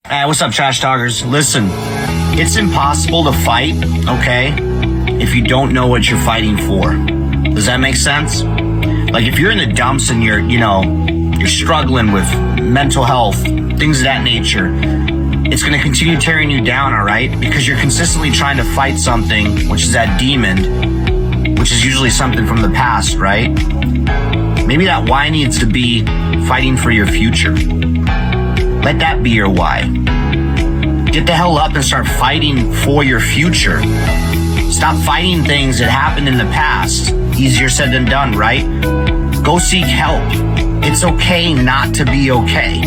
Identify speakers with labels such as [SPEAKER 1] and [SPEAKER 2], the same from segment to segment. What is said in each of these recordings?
[SPEAKER 1] What's up, trash talkers? Listen, it's impossible to fight, okay, if you don't know what you're fighting for. Does that make sense? Like, if you're in the dumps and you're struggling with mental health, things of that nature, it's going to continue tearing you down, all right? Because you're consistently trying to fight something, which is that demon, which is usually something from the past, right? Maybe that why needs to be fighting for your future. Let that be your why. Get the hell up and start fighting for your future. Stop fighting things that happened in the past. Easier said than done, right? Go seek help. It's okay not to be okay.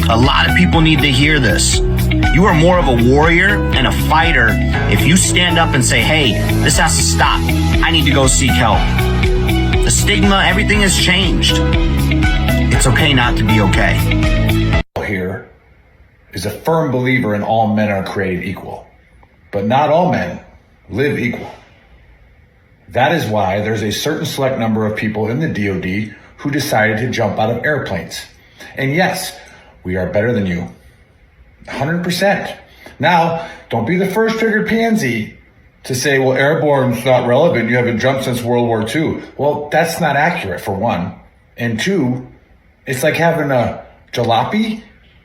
[SPEAKER 1] A lot of people need to hear this. You are more of a warrior and a fighter if you stand up and say, hey, this has to stop. I need to go seek help. The stigma, everything has changed. It's okay not to be okay.
[SPEAKER 2] Here is a firm believer in all men are created equal, but not all men live equal. That is why there's a certain select number of people in the DoD who decided to jump out of airplanes. And yes, we are better than you. 100%. Now, don't be the first triggered pansy to say, well, airborne's not relevant. You haven't jumped since World War II. Well, that's not accurate, for one. And two, it's like having a jalopy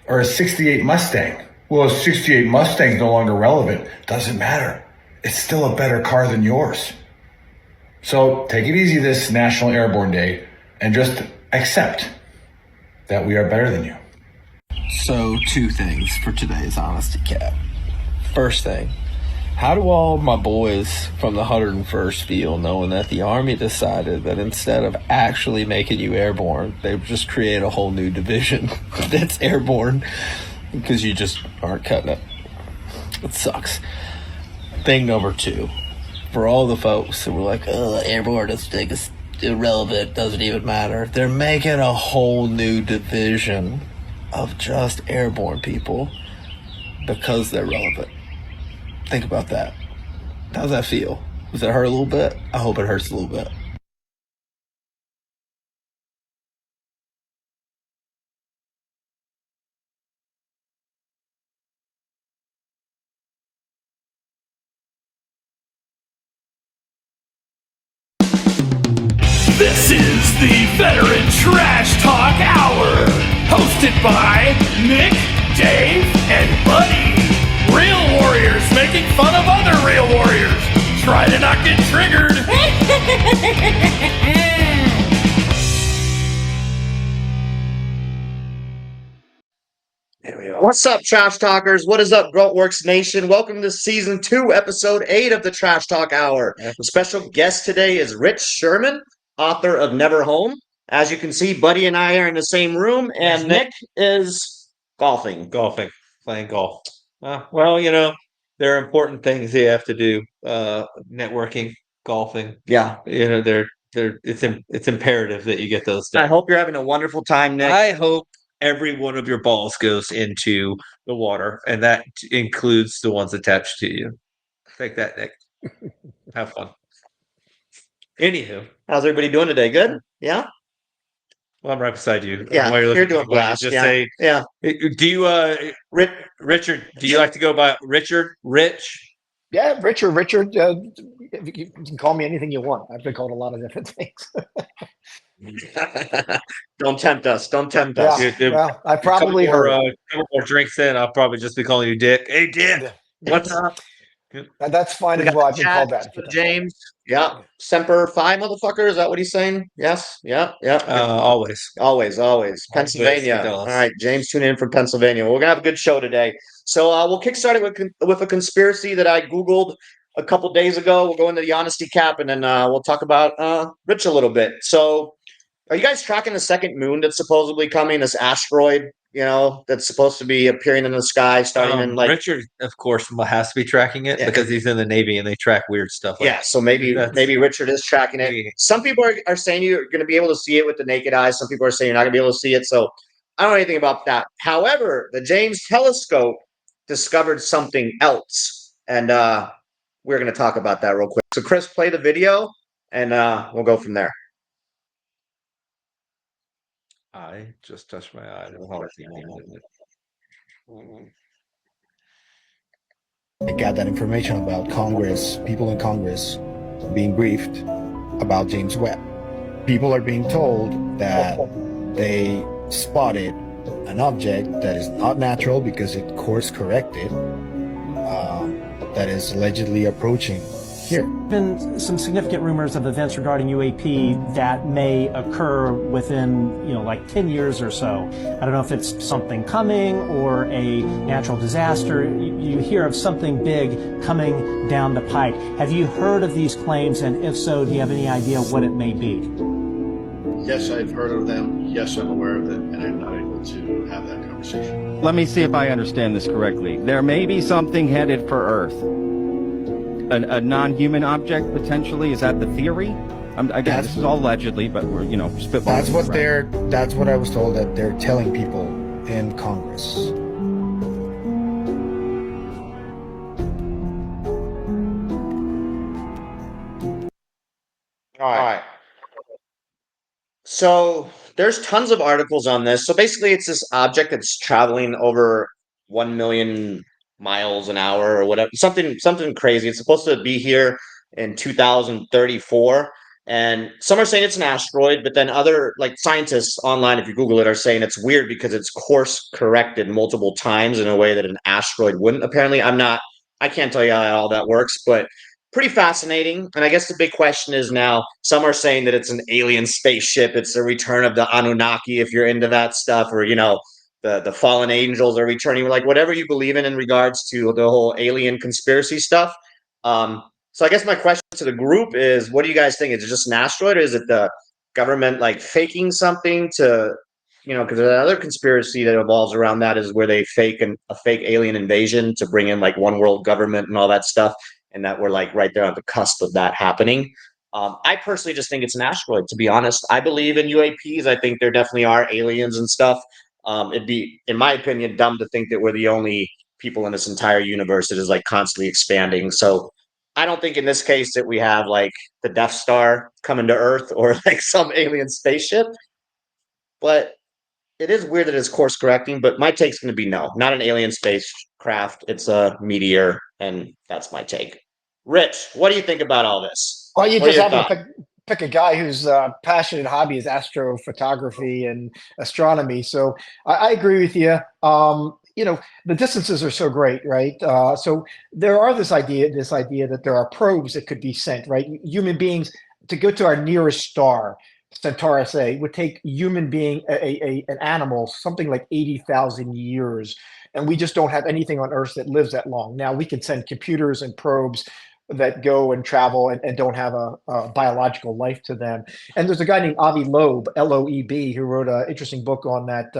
[SPEAKER 2] or a 68 Mustang. Well, a 68 Mustang's no longer relevant. Doesn't matter. It's still a better car than yours. So take it easy this National Airborne Day and just accept that we are better than you.
[SPEAKER 3] So, two things for today's Honesty Cap. First thing, how do all my boys from the 101st feel knowing that the Army decided that instead of actually making you airborne, they would just create a whole new division that's airborne because you just aren't cutting it? It sucks. Thing number two, for all the folks that were like, oh, airborne is irrelevant, doesn't even matter. They're making a whole new division of just airborne people because they're relevant. Think about that. How's that feel? Does it hurt a little bit? I hope it hurts a little bit.
[SPEAKER 4] This is the Veteran Trash Talk Hour, hosted by Nick, Dave, and Buddy. Real warriors making fun of other real warriors. Try to not get triggered.
[SPEAKER 1] There we go. What's up, Trash Talkers? What is up, Gruntworks Nation? Welcome to Season 2, Episode 8 of the Trash Talk Hour. Special guest today is Rich Sherman, author of Never Home. As you can see, Buddy and I are in the same room, and Nick is golfing.
[SPEAKER 5] Playing golf. Well, there are important things you have to do. Networking, golfing.
[SPEAKER 1] Yeah.
[SPEAKER 5] It's imperative that you get those done.
[SPEAKER 1] I hope you're having a wonderful time, Nick.
[SPEAKER 5] I hope every one of your balls goes into the water, and that includes the ones attached to you. Take that, Nick. Have fun. Anywho,
[SPEAKER 1] How's everybody doing today? Good? Yeah?
[SPEAKER 5] well, I'm right beside you.
[SPEAKER 1] Yeah,
[SPEAKER 5] While
[SPEAKER 1] you're doing
[SPEAKER 5] at me, why don't
[SPEAKER 1] blast.
[SPEAKER 5] you just
[SPEAKER 1] Yeah.
[SPEAKER 5] say,
[SPEAKER 1] Yeah.
[SPEAKER 5] do you, Richard, do you like to go by Richard, Rich?
[SPEAKER 6] Yeah, Richard. You can call me anything you want. I've been called a lot of different things.
[SPEAKER 1] Don't tempt us. Don't tempt us.
[SPEAKER 6] Yeah, well, I probably heard.
[SPEAKER 5] A couple more drinks in, I'll probably just be calling you Dick. Hey, Dick, what's up?
[SPEAKER 6] That's fine
[SPEAKER 1] We
[SPEAKER 6] as
[SPEAKER 1] got
[SPEAKER 6] well. I've been
[SPEAKER 1] Chad,
[SPEAKER 6] called that.
[SPEAKER 1] James. Yeah. Semper Fi, motherfucker. Is that what he's saying? Yes. Yeah. Yeah.
[SPEAKER 5] Always.
[SPEAKER 1] Always. Pennsylvania.
[SPEAKER 5] Always.
[SPEAKER 1] All right. James, tune in from Pennsylvania. We're going to have a good show today. So we'll kickstart it with a conspiracy that I Googled a couple days ago. We'll go into the honesty cap, and then we'll talk about Rich a little bit. So are you guys tracking the second moon that's supposedly coming, this asteroid, that's supposed to be appearing in the sky starting in like...
[SPEAKER 5] Richard, of course, has to be tracking it because he's in the Navy and they track weird stuff.
[SPEAKER 1] So maybe Richard is tracking it. Some people are saying you're going to be able to see it with the naked eye. Some people are saying you're not going to be able to see it. So I don't know anything about that. However, the James Telescope discovered something else. And we're going to talk about that real quick. So Chris, play the video and we'll go from there.
[SPEAKER 5] I just touched my eye.
[SPEAKER 7] I got that information about Congress, people in Congress being briefed about James Webb. People are being told that they spotted an object that is not natural because it course corrected, that is allegedly approaching here.
[SPEAKER 8] Been some significant rumors of events regarding UAP that may occur within, like 10 years or so. I don't know if it's something coming or a natural disaster. You hear of something big coming down the pike. Have you heard of these claims? And if so, do you have any idea what it may be?
[SPEAKER 9] Yes, I've heard of them. Yes, I'm aware of it, and I'm not able to have that conversation.
[SPEAKER 10] Let me see if I understand this correctly. There may be something headed for Earth. A non-human object, potentially? Is that the theory? Again, this is all allegedly, but we're, spitballing.
[SPEAKER 7] That's what I was told that they're telling people in Congress.
[SPEAKER 1] All right. So there's tons of articles on this. So basically, it's this object that's traveling over 1 million miles an hour or whatever, something crazy. It's supposed to be here in 2034. And some are saying it's an asteroid, but then other like scientists online, if you Google it, are saying it's weird because it's course corrected multiple times in a way that an asteroid wouldn't. Apparently, I can't tell you how all that works, but pretty fascinating. And I guess the big question is now, some are saying that it's an alien spaceship. It's the return of the Anunnaki, if you're into that stuff, or, the fallen angels are returning, like whatever you believe in regards to the whole alien conspiracy stuff. So I guess my question to the group is, what do you guys think? Is it just an asteroid, or is it the government like faking something to, because another conspiracy that evolves around that is where they fake a fake alien invasion to bring in like one world government and all that stuff, and that we're like right there on the cusp of that happening. I personally just think it's an asteroid, to be honest. I believe in UAPs. I think there definitely are aliens and stuff. It'd be, in my opinion, dumb to think that we're the only people in this entire universe that is like constantly expanding. So I don't think in this case that we have like the Death Star coming to Earth or like some alien spaceship. But it is weird that it's course correcting. But my take's going to be no, not an alien spacecraft. It's a meteor, and that's my take. Rich, what do you think about all this?
[SPEAKER 6] Well, you
[SPEAKER 1] What are
[SPEAKER 6] just
[SPEAKER 1] your
[SPEAKER 6] happen to
[SPEAKER 1] thoughts?
[SPEAKER 6] pick a guy whose passionate hobby is astrophotography and astronomy. So I agree with you. The distances are so great, right? So there are this idea that there are probes that could be sent, right? Human beings to go to our nearest star, Centaurus A, would take human being an animal something like 80,000 years. And we just don't have anything on Earth that lives that long. Now we can send computers and probes that go and travel and don't have a biological life to them. And there's a guy named Avi Loeb, Loeb, who wrote an interesting book on that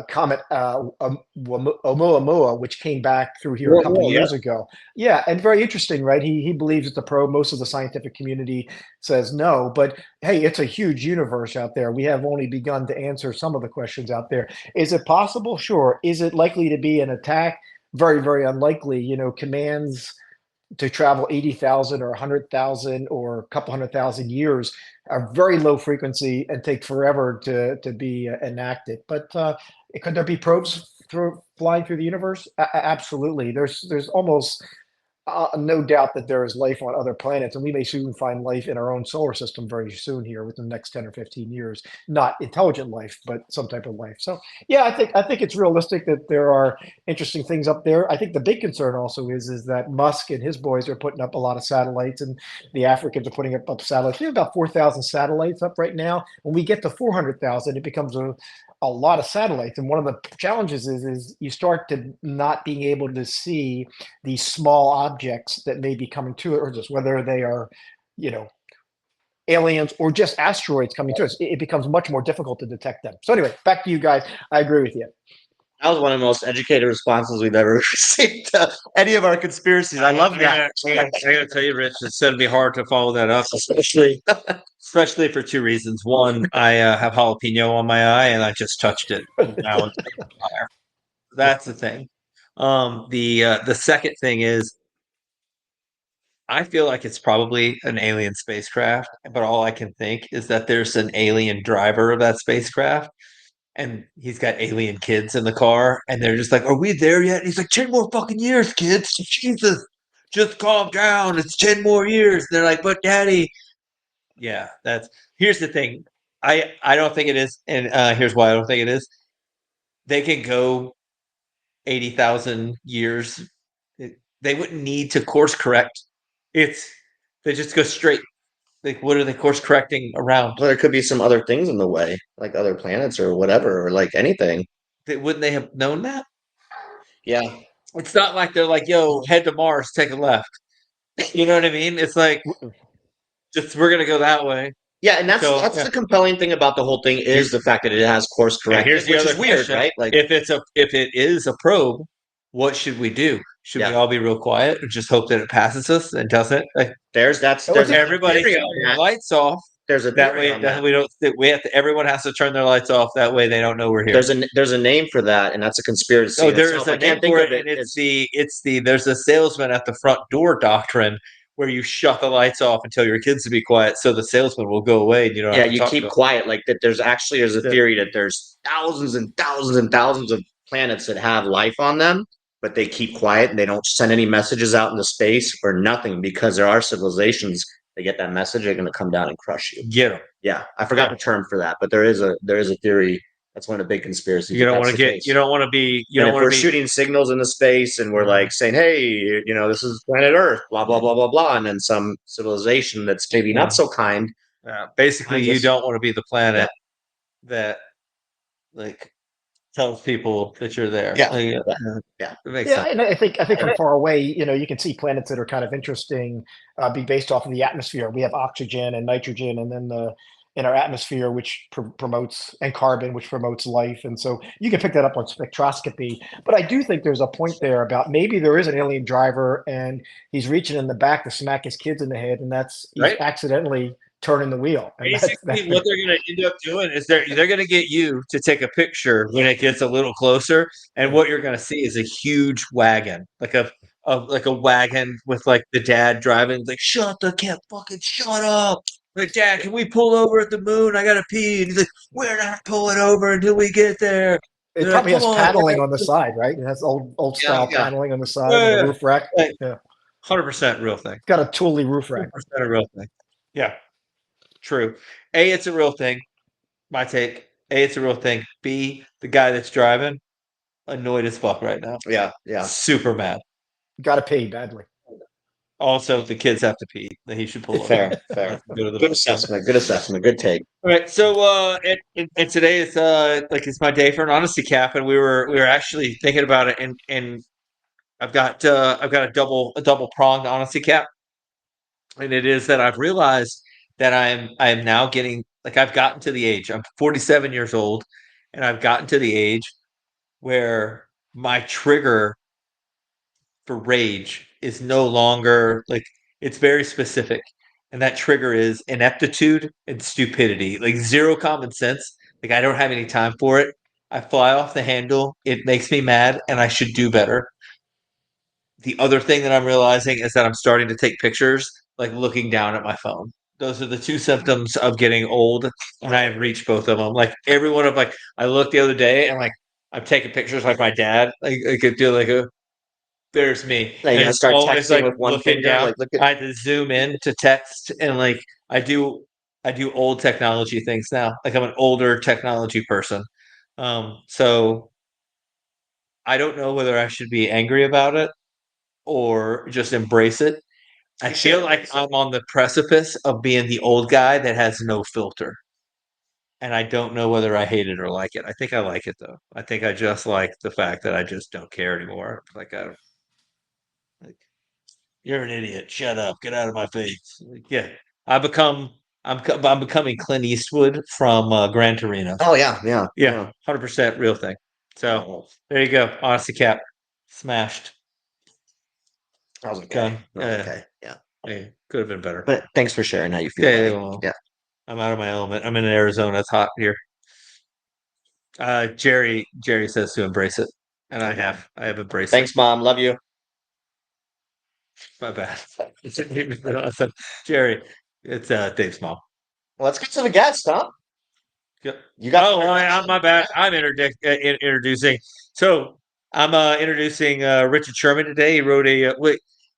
[SPEAKER 6] comet Oumuamua, which came back through here a couple of years ago. Yeah, and very interesting, right? He believes it's a probe. Most of the scientific community says no, but hey, it's a huge universe out there. We have only begun to answer some of the questions out there. Is it possible? Sure. Is it likely to be an attack? Very, very unlikely. Commands to travel 80,000 or 100,000 or a couple 100,000 years are very low frequency and take forever to be enacted. But could there be probes flying through the universe? Absolutely. There's almost no doubt that there is life on other planets, and we may soon find life in our own solar system very soon here within the next 10 or 15 years. Not intelligent life, but some type of life. So yeah, I think it's realistic that there are interesting things up there. I think the big concern also is that Musk and his boys are putting up a lot of satellites, and the Africans are putting up satellites. We have about 4,000 satellites up right now. When we get to 400,000, it becomes a lot of satellites. And one of the challenges is you start to not being able to see these small objects that may be coming to it, or just whether they are, aliens or just asteroids coming to us. It becomes much more difficult to detect them. So anyway, back to you guys. I agree with you.
[SPEAKER 1] That was one of the most educated responses we've ever received to any of our conspiracies. I love that.
[SPEAKER 5] I gotta tell you, Rich, it's gonna be hard to follow that up, especially for two reasons. One, I have jalapeno on my eye, and I just touched it. Now it's on fire. That's the thing. The second thing is, I feel like it's probably an alien spacecraft, but all I can think is that there's an alien driver of that spacecraft. and he's got alien kids in the car, and they're just like, "Are we there yet?" And he's like, "10 more fucking years, kids. Jesus, just calm down. It's 10 more years." They're like, "But daddy." Yeah, here's the thing. I don't think it is, and here's why I don't think it is. They can go 80,000 years. They wouldn't need to course correct. They just go straight. Like, what are they course correcting around?
[SPEAKER 11] Well, there could be some other things in the way, like other planets or whatever, or like anything.
[SPEAKER 5] Wouldn't they have known that?
[SPEAKER 11] Yeah.
[SPEAKER 5] It's not like they're like, "Yo, head to Mars, take a left." You know what I mean? It's like, just we're gonna go that way.
[SPEAKER 11] Yeah, and that's
[SPEAKER 5] So,
[SPEAKER 11] the compelling thing about the whole thing is the fact that it has course
[SPEAKER 5] And
[SPEAKER 11] corrected,
[SPEAKER 5] here's the
[SPEAKER 11] which
[SPEAKER 5] other
[SPEAKER 11] is weird,
[SPEAKER 5] question.
[SPEAKER 11] right? Like,
[SPEAKER 5] if it is a probe, what should we do? Should we all be real quiet and just hope that it passes us and doesn't? Like,
[SPEAKER 11] there's
[SPEAKER 5] everybody turn their lights off.
[SPEAKER 11] There's a
[SPEAKER 5] That
[SPEAKER 11] theory
[SPEAKER 5] way
[SPEAKER 11] on that.
[SPEAKER 5] we don't. Everyone has to turn their lights off. That way they don't know we're here.
[SPEAKER 11] There's a name for that, and that's a conspiracy.
[SPEAKER 5] Oh,
[SPEAKER 11] in
[SPEAKER 5] there
[SPEAKER 11] itself.
[SPEAKER 5] is a
[SPEAKER 11] I can't
[SPEAKER 5] name
[SPEAKER 11] think
[SPEAKER 5] for
[SPEAKER 11] of
[SPEAKER 5] it,
[SPEAKER 11] it.
[SPEAKER 5] and it's the there's a salesman at the front door doctrine where you shut the lights off and tell your kids to be quiet, so the salesman will go away and you don't have to
[SPEAKER 11] you
[SPEAKER 5] talk
[SPEAKER 11] keep
[SPEAKER 5] to them.
[SPEAKER 11] quiet. Like that. There's a theory that there's thousands and thousands and thousands of planets that have life on them, but they keep quiet and they don't send any messages out into space or nothing because there are civilizations. They get that message, they're going to come down and crush you.
[SPEAKER 5] Get them.
[SPEAKER 11] Yeah, I forgot the term for that, but there is a theory. That's one of the big conspiracies.
[SPEAKER 5] You don't want to get. You don't want to be. You don't want to be
[SPEAKER 11] shooting signals into space, and we're like saying, "Hey, this is planet Earth," blah blah blah blah blah, and then some civilization that's maybe not so kind.
[SPEAKER 5] Basically, you don't want to be the planet that like tells people that you're there.
[SPEAKER 11] Yeah,
[SPEAKER 5] it makes
[SPEAKER 6] Yeah,
[SPEAKER 5] sense.
[SPEAKER 6] and I think from far away, you can see planets that are kind of interesting, be based off of the atmosphere. We have oxygen and nitrogen, and then in our atmosphere, which promotes, and carbon, which promotes life. And so you can pick that up on spectroscopy. But I do think there's a point there about maybe there is an alien driver, and he's reaching in the back to smack his kids in the head, and he's accidentally turning the wheel. And
[SPEAKER 5] Basically, what they're going to end up doing is they're going to get you to take a picture when it gets a little closer, and what you're going to see is a huge wagon, like a wagon with like the dad driving. It's like, shut up! Like, Dad, can we pull over at the moon? I gotta pee. And he's like, we're not pulling over until we get there.
[SPEAKER 6] It probably has paneling on the side, right? It has old style paneling on the side, and the roof rack.
[SPEAKER 5] 100% real thing.
[SPEAKER 6] It's got a Thule roof rack.
[SPEAKER 5] 100% a real thing. Yeah. True. A, it's a real thing. My take. A, it's a real thing. B, the guy that's driving, annoyed as fuck right now.
[SPEAKER 11] Yeah.
[SPEAKER 5] Super mad.
[SPEAKER 6] Got to pay badly.
[SPEAKER 5] Also, the kids have to pee. That he should pull over.
[SPEAKER 11] Fair. Good assessment. Good take.
[SPEAKER 5] All right. So, and today is it's my day for an honesty cap, and we were actually thinking about it, and I've got a double pronged honesty cap, and it is that I've realized that I am now getting, like, I've gotten to the age. I'm 47 years old, and I've gotten to the age where my trigger for rage is no longer like, it's very specific, and that trigger is ineptitude and stupidity, like zero common sense. Like, I don't have any time for it. I fly off the handle. It makes me mad, and I should do better. The other thing that I'm realizing is that I'm starting to take pictures, like looking down at my phone. Those are the two symptoms of getting old, and I have reached both of them. Like, every one of, like, I looked the other day, and like, I'm taking pictures like my dad. Like, I could do like there's me.
[SPEAKER 11] Yeah, you
[SPEAKER 5] And
[SPEAKER 11] gotta
[SPEAKER 5] it's
[SPEAKER 11] start
[SPEAKER 5] always
[SPEAKER 11] texting
[SPEAKER 5] like
[SPEAKER 11] with one
[SPEAKER 5] looking
[SPEAKER 11] finger.
[SPEAKER 5] down.
[SPEAKER 11] Like, look at.
[SPEAKER 5] I had to zoom in to text, and like I do old technology things now. Like, I'm an older technology person. So I don't know whether I should be angry about it or just embrace it. I feel like I'm on the precipice of being the old guy that has no filter. And I don't know whether I hate it or like it. I think I like it, though. I think I just like the fact that I just don't care anymore. Like, I don't. Like, you're an idiot. Shut up. Get out of my face. Like, yeah, I'm becoming Clint Eastwood from Gran Torino.
[SPEAKER 11] Oh yeah.
[SPEAKER 5] 100% real thing. So there you go. Honesty cap smashed.
[SPEAKER 11] That was okay.
[SPEAKER 5] Done.
[SPEAKER 11] Okay. Yeah.
[SPEAKER 5] Hey, could have been better.
[SPEAKER 11] But thanks for sharing how you feel.
[SPEAKER 5] Yeah,
[SPEAKER 11] buddy.
[SPEAKER 5] well, I'm out of my element. I'm in Arizona. It's hot here. Jerry says to embrace it, and I have embraced
[SPEAKER 11] Thanks,
[SPEAKER 5] it.
[SPEAKER 11] Mom. Love you.
[SPEAKER 5] My bad. I said, Jerry, it's Dave's mom.
[SPEAKER 11] Well, let's get to the guest, huh? You got.
[SPEAKER 5] My bad. I'm introducing. So I'm introducing Richard Sherman today. He wrote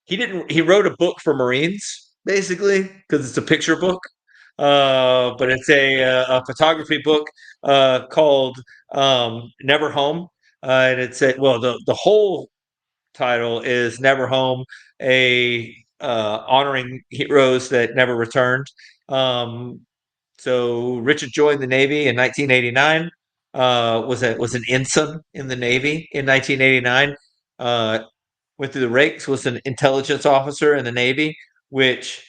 [SPEAKER 5] he wrote a book for Marines basically because it's a picture book. But it's a photography book called Never Home, and it's the whole title is Never Home, a honoring heroes that never returned. Um, so Richard joined the Navy in 1989. Was an ensign in the Navy in 1989. Went through the ranks, was an intelligence officer in the Navy, which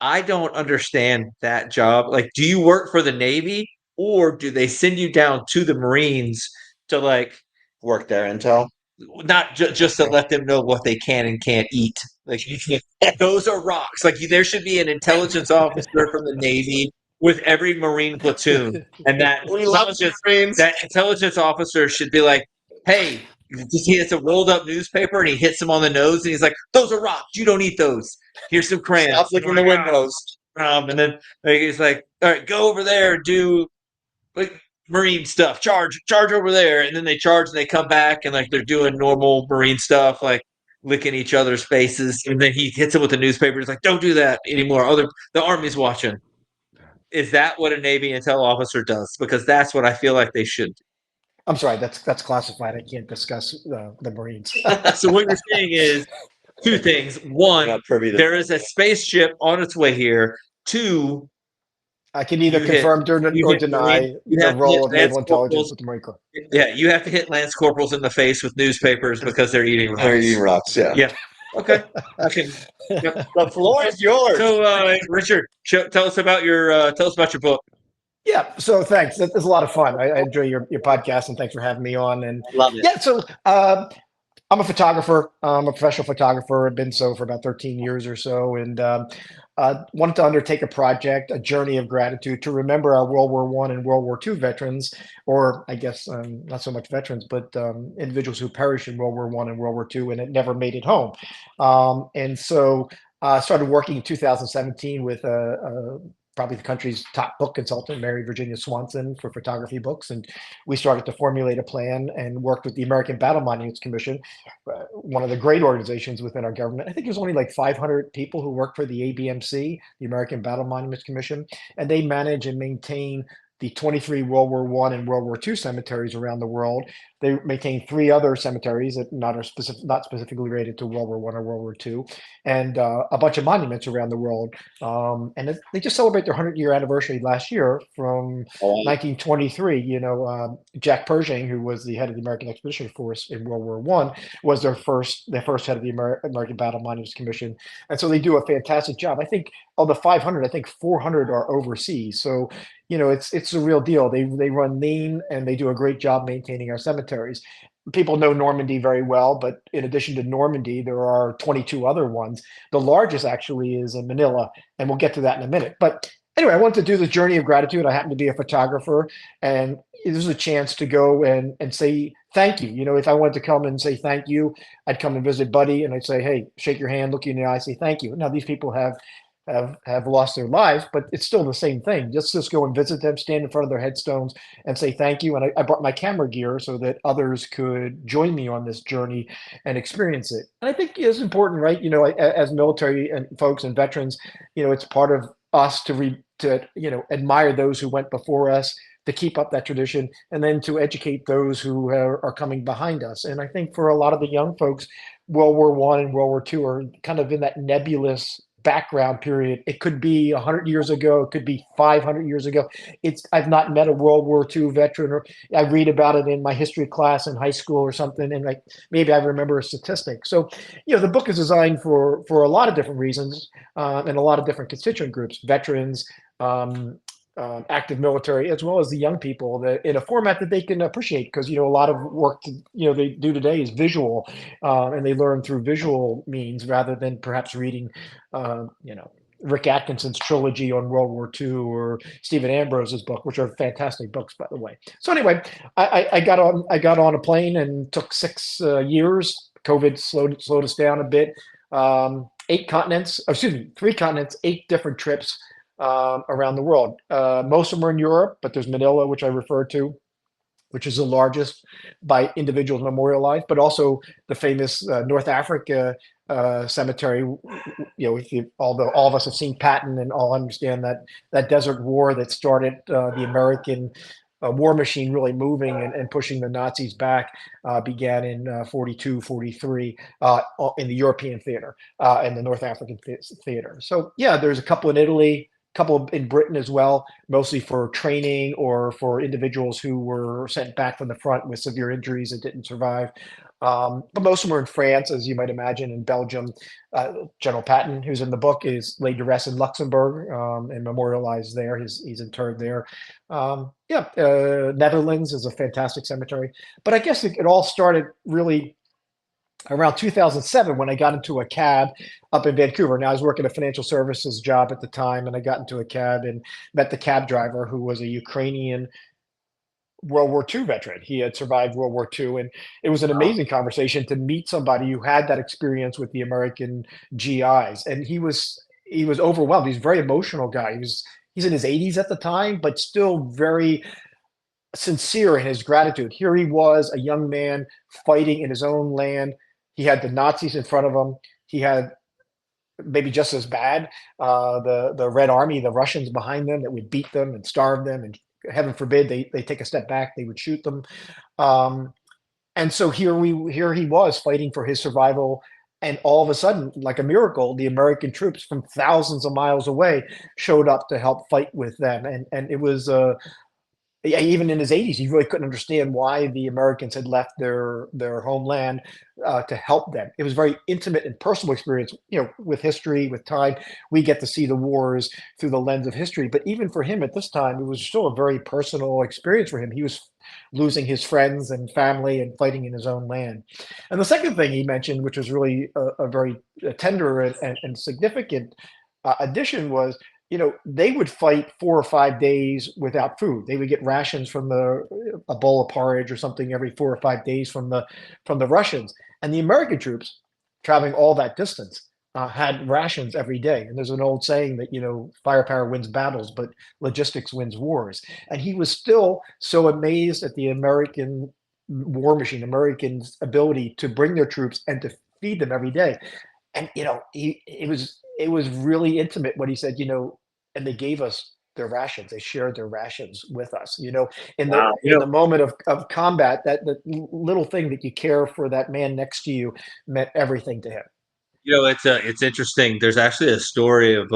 [SPEAKER 5] I don't understand that job. Like, do you work for the Navy or do they send you down to the Marines to like
[SPEAKER 11] Work their intel.
[SPEAKER 5] not just to let them know what they can and can't eat? Like, those are rocks. Like, there should be an intelligence officer from the Navy with every Marine platoon, and that intelligence officer should be like, "Hey, he has a rolled up newspaper and he hits him on the nose and he's like, "Those are rocks. You don't eat those. Here's some crayons.
[SPEAKER 11] Stop licking the windows."
[SPEAKER 5] And then he's like, "All right, go over there and do like Marine stuff. Charge over there." And then they charge and they come back and like they're doing normal Marine stuff, like licking each other's faces. And then he hits him with the newspaper. He's like, "Don't do that anymore. The Army's watching." Is that what a Navy intel officer does? Because that's what I feel like they should do.
[SPEAKER 6] I'm sorry, that's classified. I can't discuss the Marines.
[SPEAKER 5] So what you're saying is two things. One, there is a spaceship on its way here. Two,
[SPEAKER 6] I can either confirm or deny the role of naval intelligence with the Marine Corps.
[SPEAKER 5] Yeah, you have to hit Lance Corporals in the face with newspapers because they're eating rocks.
[SPEAKER 11] They're eating rocks, yeah.
[SPEAKER 5] Yeah. Okay. Yep.
[SPEAKER 11] The floor is yours.
[SPEAKER 5] So, Richard, tell us about your book.
[SPEAKER 6] Yeah, so thanks. This is a lot of fun. I enjoy your podcast, and thanks for having me on. And
[SPEAKER 11] love it.
[SPEAKER 6] Yeah, so I'm a photographer. I'm a professional photographer. I've been so for about 13 years or so, and wanted to undertake a project, a journey of gratitude, to remember our World War I and World War II veterans, or I guess not so much veterans, but individuals who perished in World War I and World War II and it never made it home. And so I started working in 2017 with probably the country's top book consultant, Mary Virginia Swanson, for photography books. And we started to formulate a plan and worked with the American Battle Monuments Commission, one of the great organizations within our government. I think there's only like 500 people who work for the ABMC, the American Battle Monuments Commission, and they manage and maintain the 23 World War I and World War II cemeteries around the world. They maintain 3 other cemeteries that not specifically related to World War I or World War II, and a bunch of monuments around the world. And they just celebrate their 100-year anniversary last year from 1923. You know, Jack Pershing, who was the head of the American Expeditionary Force in World War I, was their first head of the American Battle Monuments Commission. And so they do a fantastic job. I think of the 500, I think 400 are overseas. So, you know, it's a real deal. They run lean and they do a great job maintaining our cemeteries. People know Normandy very well, but in addition to Normandy, there are 22 other ones. The largest actually is in Manila, and we'll get to that in a minute. But anyway, I wanted to do the journey of gratitude. I happen to be a photographer, and this is a chance to go and say thank you. You know, if I wanted to come and say thank you, I'd come and visit Buddy, and I'd say, hey, shake your hand, look you in the eye, say thank you. Now, these people have lost their lives, but it's still the same thing. Just go and visit them, stand in front of their headstones and say thank you. And I brought my camera gear so that others could join me on this journey and experience it. And I think it's important, right? You know, as military and folks and veterans, you know, it's part of us to admire those who went before us, to keep up that tradition, and then to educate those who are coming behind us. And I think for a lot of the young folks, World War I and World War II are kind of in that nebulous background period. It could be 100 years ago. It could be 500 years ago. I've not met a World War II veteran, or I read about it in my history class in high school or something, and like maybe I remember a statistic. So, you know, the book is designed for a lot of different reasons and a lot of different constituent groups: veterans, active military, as well as the young people, that in a format that they can appreciate, because, you know, a lot of work they do today is visual, and they learn through visual means rather than perhaps reading Rick Atkinson's trilogy on World War II or Stephen Ambrose's book, which are fantastic books, by the way. So anyway, I got on a plane and took 6 years. COVID slowed us down a bit. 3 continents, 8 different trips. around the world. Most of them are in Europe, but there's Manila, which I referred to, which is the largest by individuals memorialized, but also the famous North Africa cemetery. Although all of us have seen Patton and all understand that desert war that started the American war machine really moving and pushing the Nazis back, began in 42, 43 in the European theater and the North African theater. So yeah, there's a couple in Italy, couple in Britain as well, mostly for training or for individuals who were sent back from the front with severe injuries and didn't survive. But most of them are in France, as you might imagine, in Belgium. General Patton, who's in the book, is laid to rest in Luxembourg and memorialized there. He's interred there. Netherlands is a fantastic cemetery. But I guess it all started really around 2007 when I got into a cab up in Vancouver. Now I was working a financial services job at the time, and I got into a cab and met the cab driver, who was a Ukrainian World War II veteran. He had survived World War II, and it was an amazing conversation to meet somebody who had that experience with the American GIs. And he was overwhelmed. He's a very emotional guy. He's in his 80s at the time, but still very sincere in his gratitude. Here he was, a young man fighting in his own land. He had the Nazis in front of him. He had maybe just as bad the Red Army, the Russians behind them that would beat them and starve them, and heaven forbid they take a step back, they would shoot them. And so here he was fighting for his survival. And all of a sudden, like a miracle, the American troops from thousands of miles away showed up to help fight with them. And it was even in his 80s, he really couldn't understand why the Americans had left their homeland to help them. It was a very intimate and personal experience. With history, with time, we get to see the wars through the lens of history. But even for him at this time, it was still a very personal experience for him. He was losing his friends and family and fighting in his own land. And the second thing he mentioned, which was really a very tender and significant addition, was they would fight 4 or 5 days without food. They would get rations from a bowl of porridge or something every 4 or 5 days from the Russians. And the American troops traveling all that distance had rations every day. And there's an old saying that, firepower wins battles, but logistics wins wars. And he was still so amazed at the American war machine, Americans' ability to bring their troops and to feed them every day. And, it was really intimate when he said, and they gave us their rations. They shared their rations with us, in the moment of combat, that the little thing that you care for that man next to you meant everything to him.
[SPEAKER 5] It's interesting. There's actually a story of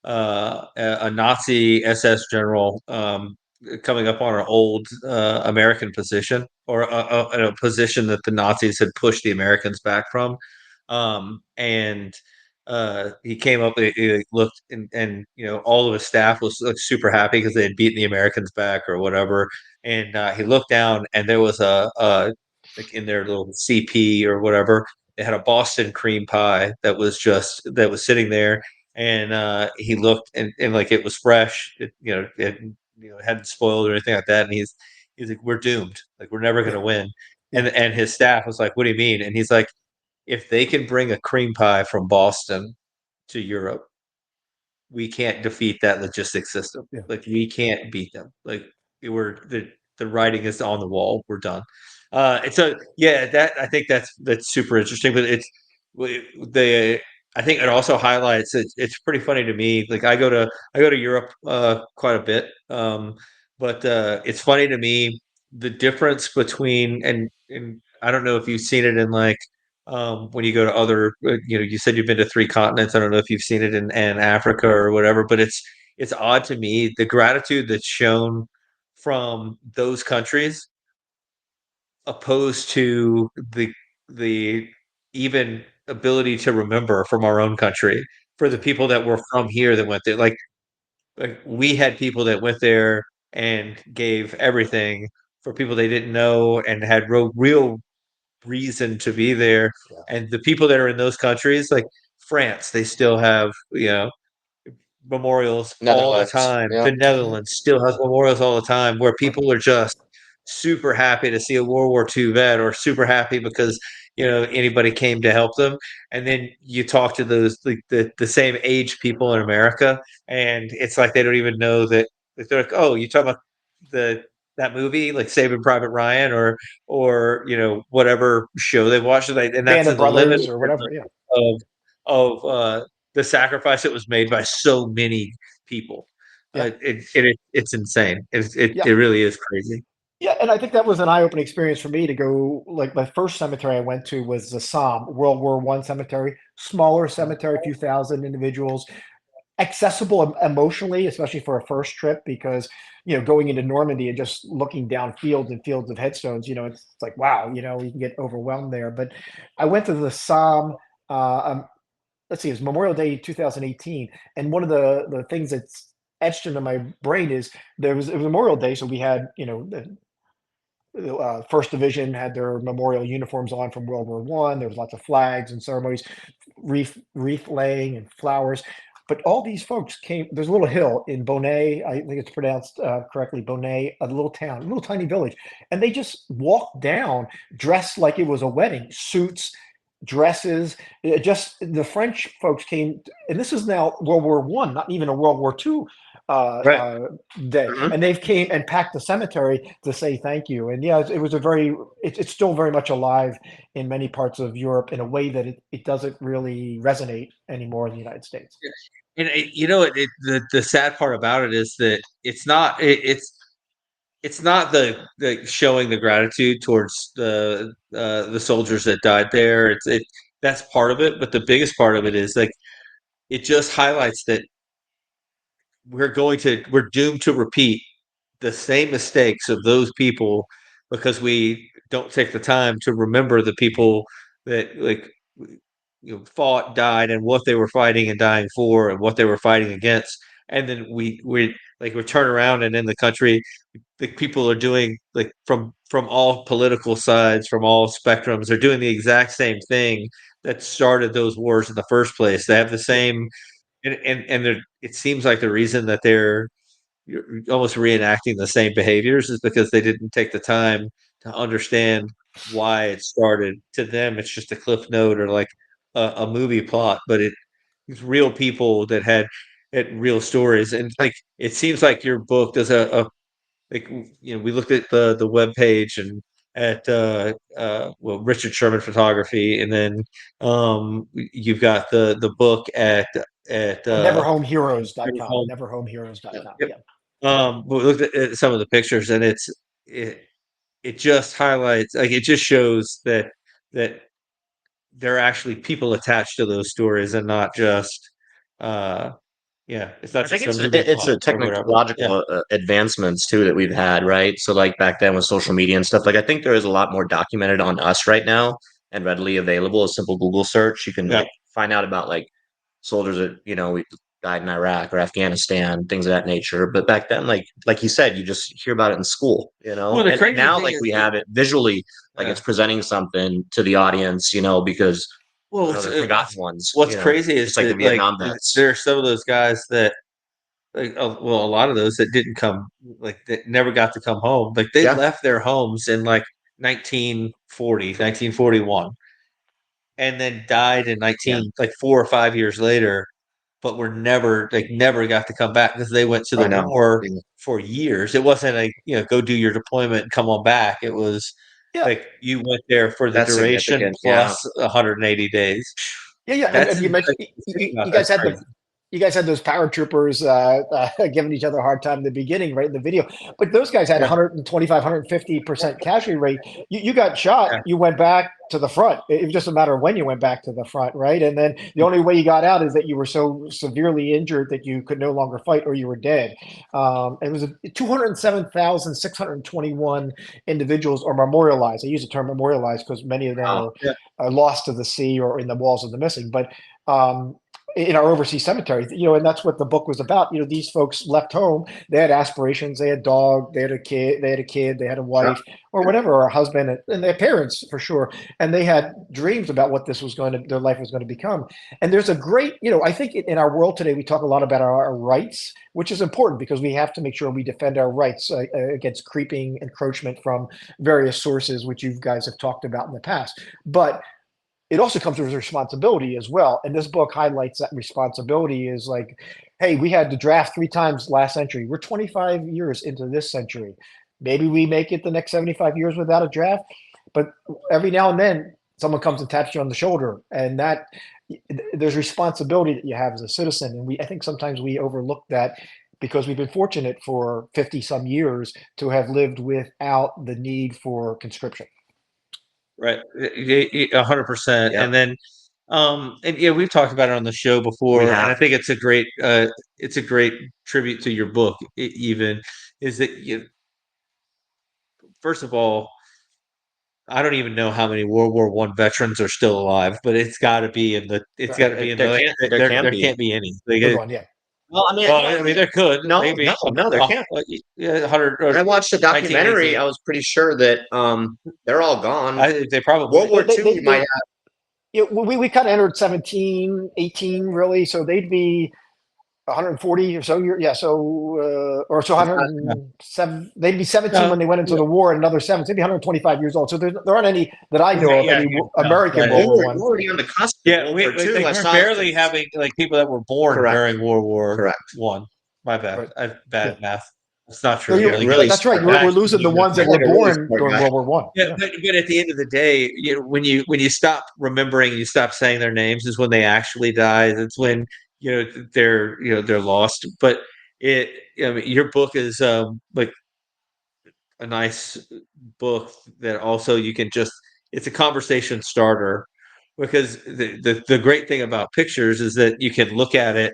[SPEAKER 5] a Nazi SS general coming up on an old American position, or a position that the Nazis had pushed the Americans back from. And he came up, he looked, and all of his staff was super happy because they had beaten the Americans back or whatever. And he looked down, and there was like in their little CP or whatever, they had a Boston cream pie that was sitting there. And he looked, and like it was fresh. It hadn't spoiled or anything like that. And he's like, "We're doomed. Like, we're never going to win." And his staff was like, "What do you mean?" And he's like, "If they can bring a cream pie from Boston to Europe, we can't defeat that logistics system.
[SPEAKER 6] Yeah.
[SPEAKER 5] Like, we can't beat them. Like, the writing is on the wall. We're done." And so, yeah, that I think that's super interesting. But I think it also highlights it's pretty funny to me. Like, I go to Europe quite a bit, but it's funny to me the difference between, and I don't know if you've seen it in, like, when you go to other, you said you've been to 3 continents. I don't know if you've seen it in Africa or whatever, but it's odd to me the gratitude that's shown from those countries opposed to the even ability to remember from our own country for the people that were from here that went there. Like we had people that went there and gave everything for people they didn't know and had real reason to be there.
[SPEAKER 6] Yeah.
[SPEAKER 5] And the people that are in those countries, like France, they still have, memorials all the time.
[SPEAKER 11] Yeah.
[SPEAKER 5] The Netherlands still has memorials all the time where people are just super happy to see a World War II vet, or super happy because anybody came to help them. And then you talk to those like the same age people in America, and it's like they don't even know that. Like, they're like, oh, you talking about that movie like Saving Private Ryan or whatever show they watched, and that's
[SPEAKER 6] Band
[SPEAKER 5] in
[SPEAKER 6] of
[SPEAKER 5] the limit
[SPEAKER 6] Brothers or whatever. Yeah.
[SPEAKER 5] of the sacrifice that was made by so many people.
[SPEAKER 6] Yeah.
[SPEAKER 5] It's insane. It
[SPEAKER 6] Yeah.
[SPEAKER 5] really is crazy.
[SPEAKER 6] Yeah, and I think that was an eye-opening experience for me to go. Like my first cemetery I went to was the Somme World War One cemetery, smaller cemetery, a few thousand individuals, accessible emotionally, especially for a first trip, because going into Normandy and just looking down fields and fields of headstones, it's like wow, you can get overwhelmed there. But I went to the Somme. Let's see, it was Memorial Day 2018, and one of the things that's etched into my brain is it was Memorial Day, so we had the First Division had their memorial uniforms on from World War One. There was lots of flags and ceremonies, wreath laying and flowers. But all these folks came. There's a little hill in Bonnet. I think it's pronounced correctly, Bonnet, a little town, a little tiny village, and they just walked down dressed like it was a wedding, suits, dresses. Just the French folks came, and this is now World War One, not even a World War Two day, and they've came and packed the cemetery to say thank you. And yeah, it was it's still very much alive in many parts of Europe in a way that it doesn't really resonate anymore in the United States.
[SPEAKER 5] And the sad part about it is that it's not the showing the gratitude towards the soldiers that died there. That's part of it, but the biggest part of it is like it just highlights that we're doomed to repeat the same mistakes of those people because we don't take the time to remember the people that fought, died, and what they were fighting and dying for, and what they were fighting against. And then we turn around, and in the country, the people are doing like from all political sides, from all spectrums, they're doing the exact same thing that started those wars in the first place. They have the same, and it seems like the reason that they're almost reenacting the same behaviors is because they didn't take the time to understand why it started. To them, it's just a cliff note or like a movie plot, but it's real people that had real stories. And like it seems like your book does a like we looked at the web page and at Richard Sherman Photography, and then you've got the book at
[SPEAKER 6] neverhomeheroes.com. Neverhomeheroes.com. Yeah.
[SPEAKER 5] We looked at some of the pictures, and it just highlights, like it just shows that there are actually people attached to those stories, and not just it's not.
[SPEAKER 11] I think it's a technological advancements too that we've had, right? So like back then with social media and stuff, like I think there is a lot more documented on us right now and readily available. A simple Google search, you can like find out about like soldiers that we died in Iraq or Afghanistan, things of that nature. But back then, like you said, you just hear about it in school,
[SPEAKER 5] Well,
[SPEAKER 11] and now like we have it visually, like it's presenting something to the audience, because the forgotten ones.
[SPEAKER 5] What's crazy is
[SPEAKER 11] like
[SPEAKER 5] that,
[SPEAKER 11] the Vietnam vets.
[SPEAKER 5] There are some of those guys that, a lot of those that didn't come, like that never got to come home. Like they left their homes in like 1940, 1941, and then died in like 4 or 5 years later, but were never got to come back because they went to the war for years. It wasn't like go do your deployment and come on back. It was like you went there for the duration plus 180 days.
[SPEAKER 6] Yeah. And you mentioned you guys had those paratroopers giving each other a hard time in the beginning, right in the video. But those guys had 125, 150% casualty rate. You got shot, you went back to the front. It was just a matter of when you went back to the front, right? And then the only way you got out is that you were so severely injured that you could no longer fight or you were dead. It was 207,621 individuals are memorialized. I use the term memorialized because many of them are lost to the sea or in the walls of the missing. But in our overseas cemeteries, and that's what the book was about. These folks left home, they had aspirations, they had a dog, they had a kid, they had a wife or whatever, or a husband, and their parents for sure. And they had dreams about what their life was going to become. And there's a great, I think in our world today, we talk a lot about our rights, which is important because we have to make sure we defend our rights against creeping encroachment from various sources, which you guys have talked about in the past. But it also comes with responsibility as well. And this book highlights that responsibility is like, hey, we had to draft 3 times last century. We're 25 years into this century. Maybe we make it the next 75 years without a draft, but every now and then someone comes and taps you on the shoulder, and that there's responsibility that you have as a citizen. And I think sometimes we overlook that because we've been fortunate for 50 some years to have lived without the need for conscription.
[SPEAKER 5] Right, 100%. And then, and yeah, we've talked about it on the show before, and I think it's a great tribute to your book. Even is that first of all, I don't even know how many World War I veterans are still alive, but it's got to be in the. It's got to be in the. There can't be any.
[SPEAKER 11] Well, I mean,
[SPEAKER 5] there could maybe.
[SPEAKER 11] No, there can't.
[SPEAKER 5] Yeah, 100.
[SPEAKER 11] When I watched the documentary, I was pretty sure that they're all gone.
[SPEAKER 5] They probably
[SPEAKER 11] World War II. We might have.
[SPEAKER 6] Yeah, we kind of entered 17, 18 really, so they'd be 140 or so years. Yeah, so 107. They'd be 17 when they went into the war, and another 7. They'd be 125 years old. So there aren't any that I know of. Any American World War I.
[SPEAKER 11] Already on the cusp.
[SPEAKER 5] Yeah, we were barely having like people that were born during World War One. My bad. Bad math. It's not true.
[SPEAKER 6] That's right. We're losing the ones that were born during World War One.
[SPEAKER 5] Yeah, but at the end of the day, when you stop remembering, you stop saying their names, is when they actually die. That's when they're lost. But your book is like a nice book that also you can it's a conversation starter, because the great thing about pictures is that you can look at it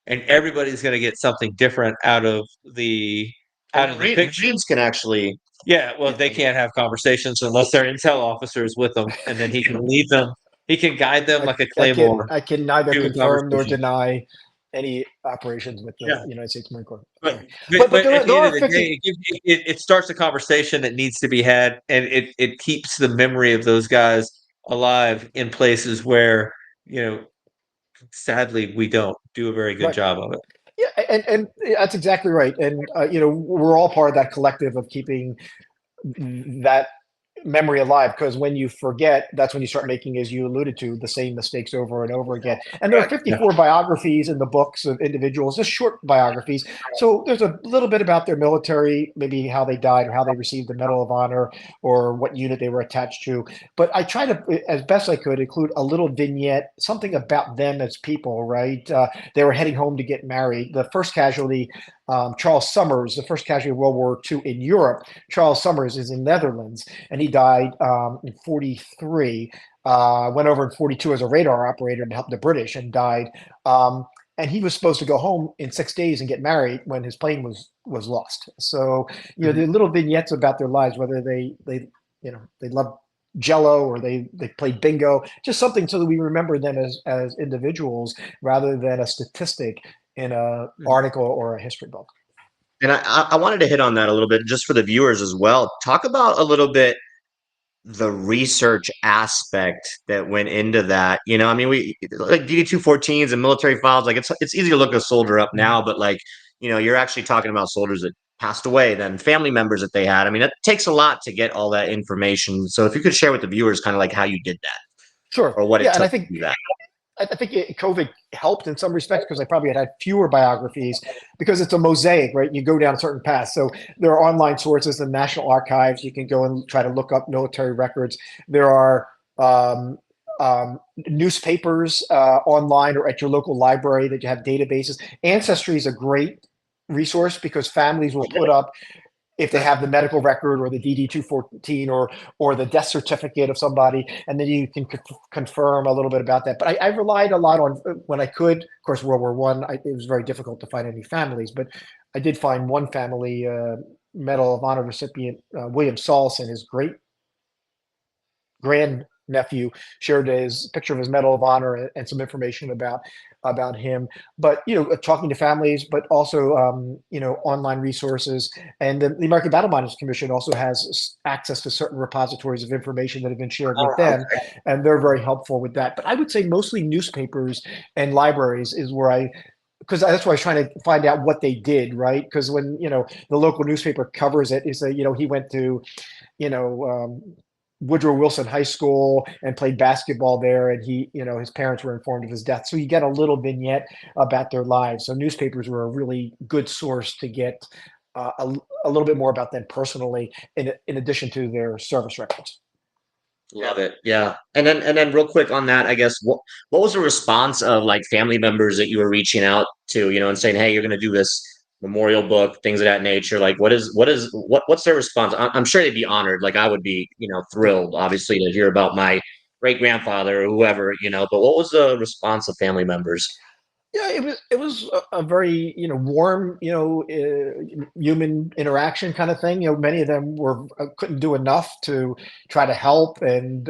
[SPEAKER 5] and everybody's going to get something different out of the picture.
[SPEAKER 11] James can actually.
[SPEAKER 5] Yeah, well, they can't have conversations unless they're intel officers with them, and then he can lead them. He can guide them like a claymore.
[SPEAKER 6] I can neither confirm nor deny any operations with the United States Marine Corps.
[SPEAKER 5] But at the end of the day, it starts a conversation that needs to be had, and it keeps the memory of those guys alive in places where sadly we don't do a very good job of it.
[SPEAKER 6] Yeah, and that's exactly right. And we're all part of that collective of keeping that memory alive, because when you forget, that's when you start making, as you alluded to, the same mistakes over and over again. And there are 54 biographies in the books of individuals, just short biographies. So there's a little bit about their military, maybe how they died or how they received the Medal of Honor or what unit they were attached to. But I try to, as best I could, include a little vignette, something about them as people, right? They were heading home to get married. The first casualty, Charles Summers, the first casualty of World War II in Europe. Charles Summers is in Netherlands, and he died in 43. Went over in 42 as a radar operator to help the British, and died. And he was supposed to go home in 6 days and get married when his plane was lost. So the little vignettes about their lives, whether they love Jello or they played bingo, just something so that we remember them as individuals rather than a statistic in a article or a history book.
[SPEAKER 11] And I wanted to hit on that a little bit just for the viewers as well. Talk about a little bit the research aspect that went into that. We like DD-214s and military files, like it's easy to look a soldier up now, but like, you're actually talking about soldiers that passed away, then family members that they had. I mean, it takes a lot to get all that information. So if you could share with the viewers kind of like how you did that.
[SPEAKER 6] Sure.
[SPEAKER 11] Or what it took to do that.
[SPEAKER 6] I think COVID helped in some respects because I probably had fewer biographies because it's a mosaic, right? You go down certain paths. So there are online sources, the National Archives. You can go and try to look up military records. There are newspapers online or at your local library that you have databases. Ancestry is a great resource because families will put up, if they have the medical record or the DD-214 or the death certificate of somebody, and then you can confirm a little bit about that. But I relied a lot on, when I could, of course, World War I, it was very difficult to find any families, but I did find one family, Medal of Honor recipient, William Saulson, his great grandnephew nephew, shared his picture of his Medal of Honor and some information about him. But talking to families, but also online resources, and the American Battle Miners Commission also has access to certain repositories of information that have been shared with them, and they're very helpful with that. But I would say mostly newspapers and libraries is where because that's why I was trying to find out what they did, right? Because when the local newspaper covers it, is he went to Woodrow Wilson High School and played basketball there, and his parents were informed of his death. So you get a little vignette about their lives. So newspapers were a really good source to get a little bit more about them personally, in addition to their service records.
[SPEAKER 11] Love it. Yeah. And then real quick on that, I guess, what was the response of like family members that you were reaching out to, and saying, hey, you're going to do this memorial book, things of that nature? Like, what's their response? I'm sure they'd be honored. Like I would be, thrilled, obviously, to hear about my great grandfather or whoever, but what was the response of family members?
[SPEAKER 6] Yeah, it was a very warm human interaction kind of thing. Many of them couldn't do enough to try to help and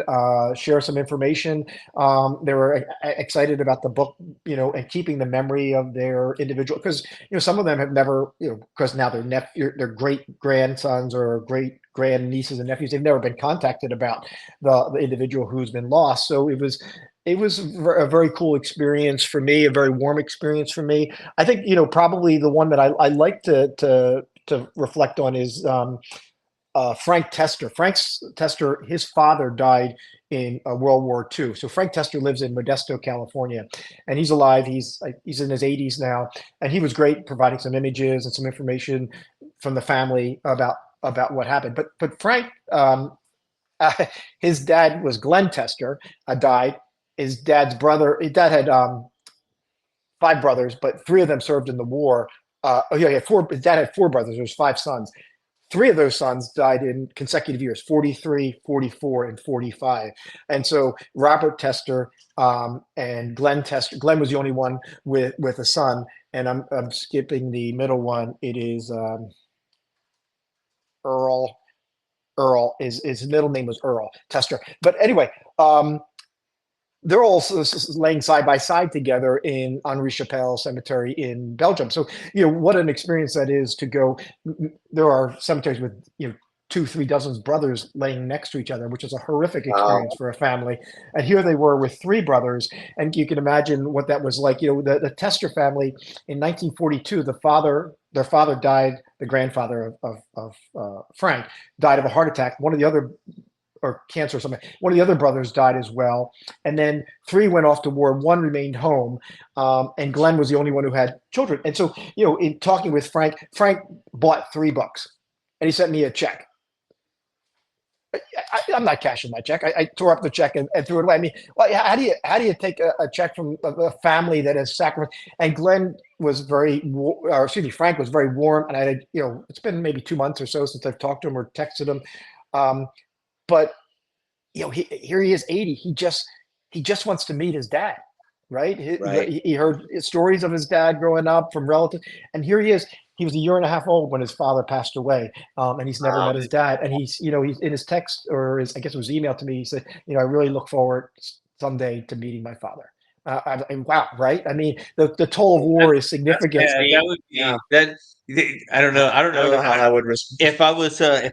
[SPEAKER 6] share some information. They were excited about the book, and keeping the memory of their individual, because some of them have never, because now their great grandsons or great grandnieces and nephews, they've never been contacted about the individual who's been lost. So it was a very cool experience for me, a very warm experience for me. I think, probably the one that I like to reflect on is Frank Tester. Frank Tester, his father died in World War II. So Frank Tester lives in Modesto, California, and he's alive. He's in his 80s now, and he was great providing some images and some information from the family about what happened. But Frank, his dad was Glenn Tester, died. His dad had 5 brothers, but 3 of them served in the war. He had 4. His dad had 4 brothers. There was 5 sons. 3 of those sons died in consecutive years: 43, 44, and 45. And so Robert Tester and Glenn Tester. Glenn was the only one with a son, and I'm skipping the middle one. It is Earl. His middle name was Earl Tester. But anyway. They're all laying side by side together in Henri Chapelle Cemetery in Belgium. So, what an experience that is to go. There are cemeteries with, 2-3 dozen brothers laying next to each other, which is a horrific experience for a family. And here they were with 3 brothers. And you can imagine what that was like. The Tester family in 1942, their father died, the grandfather of Frank died of a heart attack. One of the other or cancer or something. One of the other brothers died as well. And then 3 went off to war. 1 remained home. And Glenn was the only one who had children. And so, in talking with Frank bought 3 books and he sent me a check. I'm not cashing my check. I tore up the check and threw it away. I mean, well, how do you take a check from a family that has sacrificed? And Frank was very warm. And I had, it's been maybe 2 months or so since I've talked to him or texted him. But here he is, 80. He just wants to meet his dad, right? He heard stories of his dad growing up from relatives, and here he is. He was a year and a half old when his father passed away, and he's never met his dad. And he's in his text, or I guess it was email to me. He said, I really look forward someday to meeting my father. Wow, right? I mean, the toll of war is significant.
[SPEAKER 5] That would be that. I don't know
[SPEAKER 11] how I would respond.
[SPEAKER 5] If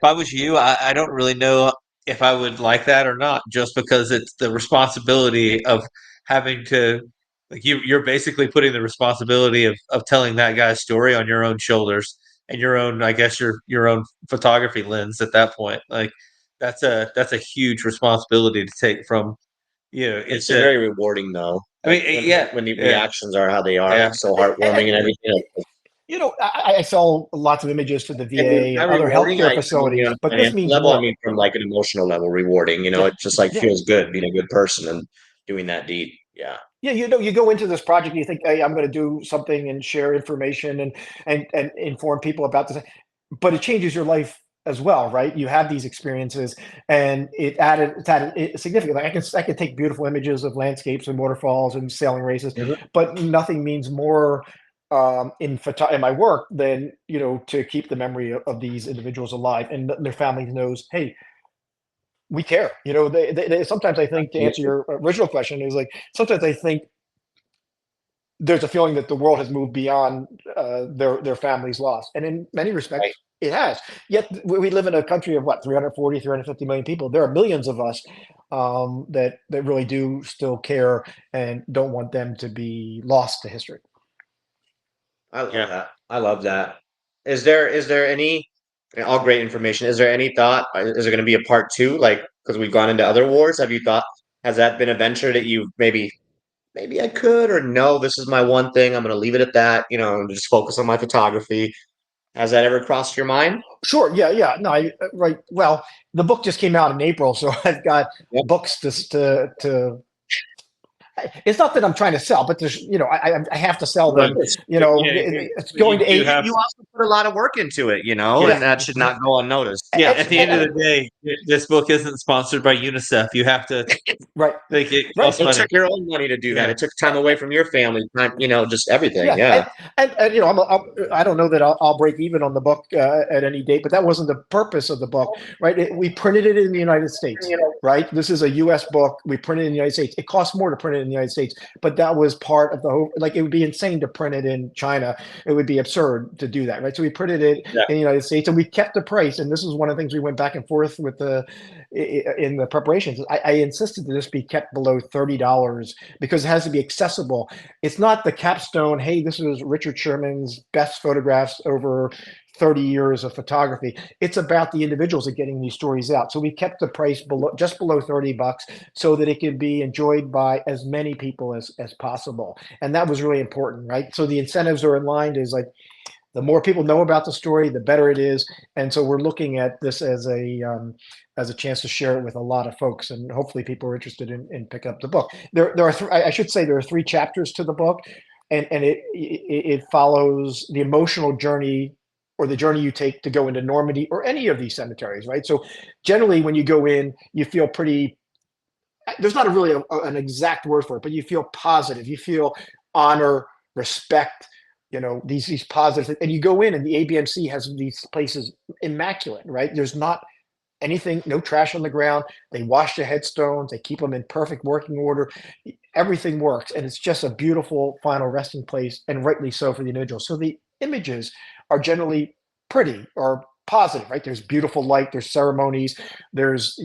[SPEAKER 5] I was you, I don't really know if I would like that or not, just because it's the responsibility of having to, like, you're basically putting the responsibility of telling that guy's story on your own shoulders and your own, I guess, your own photography lens at that point. Like that's a huge responsibility to take from,
[SPEAKER 11] it's very rewarding though.
[SPEAKER 5] I mean,
[SPEAKER 11] when the reactions are how they are, so heartwarming and everything.
[SPEAKER 6] I saw lots of images for the VA and other healthcare facilities, but this means
[SPEAKER 11] level.
[SPEAKER 6] more.
[SPEAKER 11] I mean, from like an emotional level, rewarding. It just like feels good being a good person and doing that deed. Yeah.
[SPEAKER 6] Yeah, you go into this project and you think, hey, I'm going to do something and share information and inform people about this, but it changes your life as well, right? You have these experiences, and it's added significantly. I can take beautiful images of landscapes and waterfalls and sailing races, but nothing means more in my work than to keep the memory of these individuals alive, and their family knows, hey, we care. They sometimes I think, to answer your original question, is like sometimes I think there's a feeling that the world has moved beyond their family's loss, and in many respects
[SPEAKER 11] Right.
[SPEAKER 6] it has. Yet we live in a country of what, 340, 350 million people. There are millions of us that really do still care and don't want them to be lost to history.
[SPEAKER 11] I love that. I love that. Is there any all great information? Is there any thought? Is there going to be a part two? Like, because we've gone into other wars. Have you thought? Has that been a venture that you maybe I could, or no? This is my one thing. I'm going to leave it at that. And just focus on my photography. Has that ever crossed your mind?
[SPEAKER 6] Sure. Yeah. Yeah. No. Right. Well, the book just came out in April, so I've got
[SPEAKER 11] Yep.
[SPEAKER 6] books to. It's not that I'm trying to sell, but there's, I have to sell them.
[SPEAKER 5] Yeah,
[SPEAKER 6] It's going to
[SPEAKER 5] you
[SPEAKER 6] eight.
[SPEAKER 5] have
[SPEAKER 11] You also put a lot of work into it,
[SPEAKER 6] Yeah.
[SPEAKER 11] and that should not go unnoticed.
[SPEAKER 5] Yeah,
[SPEAKER 6] And-
[SPEAKER 5] at the end of the day, this book isn't sponsored by UNICEF. You have to
[SPEAKER 6] Right.
[SPEAKER 5] make it
[SPEAKER 6] Right.
[SPEAKER 5] cost
[SPEAKER 11] It
[SPEAKER 5] money.
[SPEAKER 11] took your own money to do that.
[SPEAKER 5] Yeah.
[SPEAKER 11] It took time away from your family, time, just everything.
[SPEAKER 6] Yeah,
[SPEAKER 11] Yeah.
[SPEAKER 6] and I don't know that I'll break even on the book at any date, but that wasn't the purpose of the book, right? We printed it in the United States, right? This is a U.S. book. We printed it in the United States. It costs more to print it in the United States, but that was part of the whole. Like, it would be insane to print it in China. It would be absurd to do that, right? So we printed it
[SPEAKER 5] Yeah.
[SPEAKER 6] in the United States, and we kept the price. And this is one of the things we went back and forth with in the preparations. I insisted that this be kept below $30 because it has to be accessible. It's not the capstone, hey, this is Richard Sherman's best photographs over 30 years of photography. It's about the individuals that getting these stories out. So we kept the price just below $30 so that it could be enjoyed by as many people as possible. And that was really important, right? So the incentives are in line is like, the more people know about the story, the better it is. And so we're looking at this as a chance to share it with a lot of folks, and hopefully people are interested in picking up the book. There are I should say there are 3 chapters to the book, and it follows the emotional journey or the journey you take to go into Normandy or any of these cemeteries, right? So generally, when you go in, you feel pretty. There's not really an exact word for it, but you feel positive. You feel honor, respect. These positives, and you go in, and the ABMC has these places immaculate, right? There's not anything, no trash on the ground. They wash the headstones. They keep them in perfect working order. Everything works, and it's just a beautiful final resting place, and rightly so for the individual. So the images are generally pretty or positive, right? There's beautiful light. There's ceremonies. There's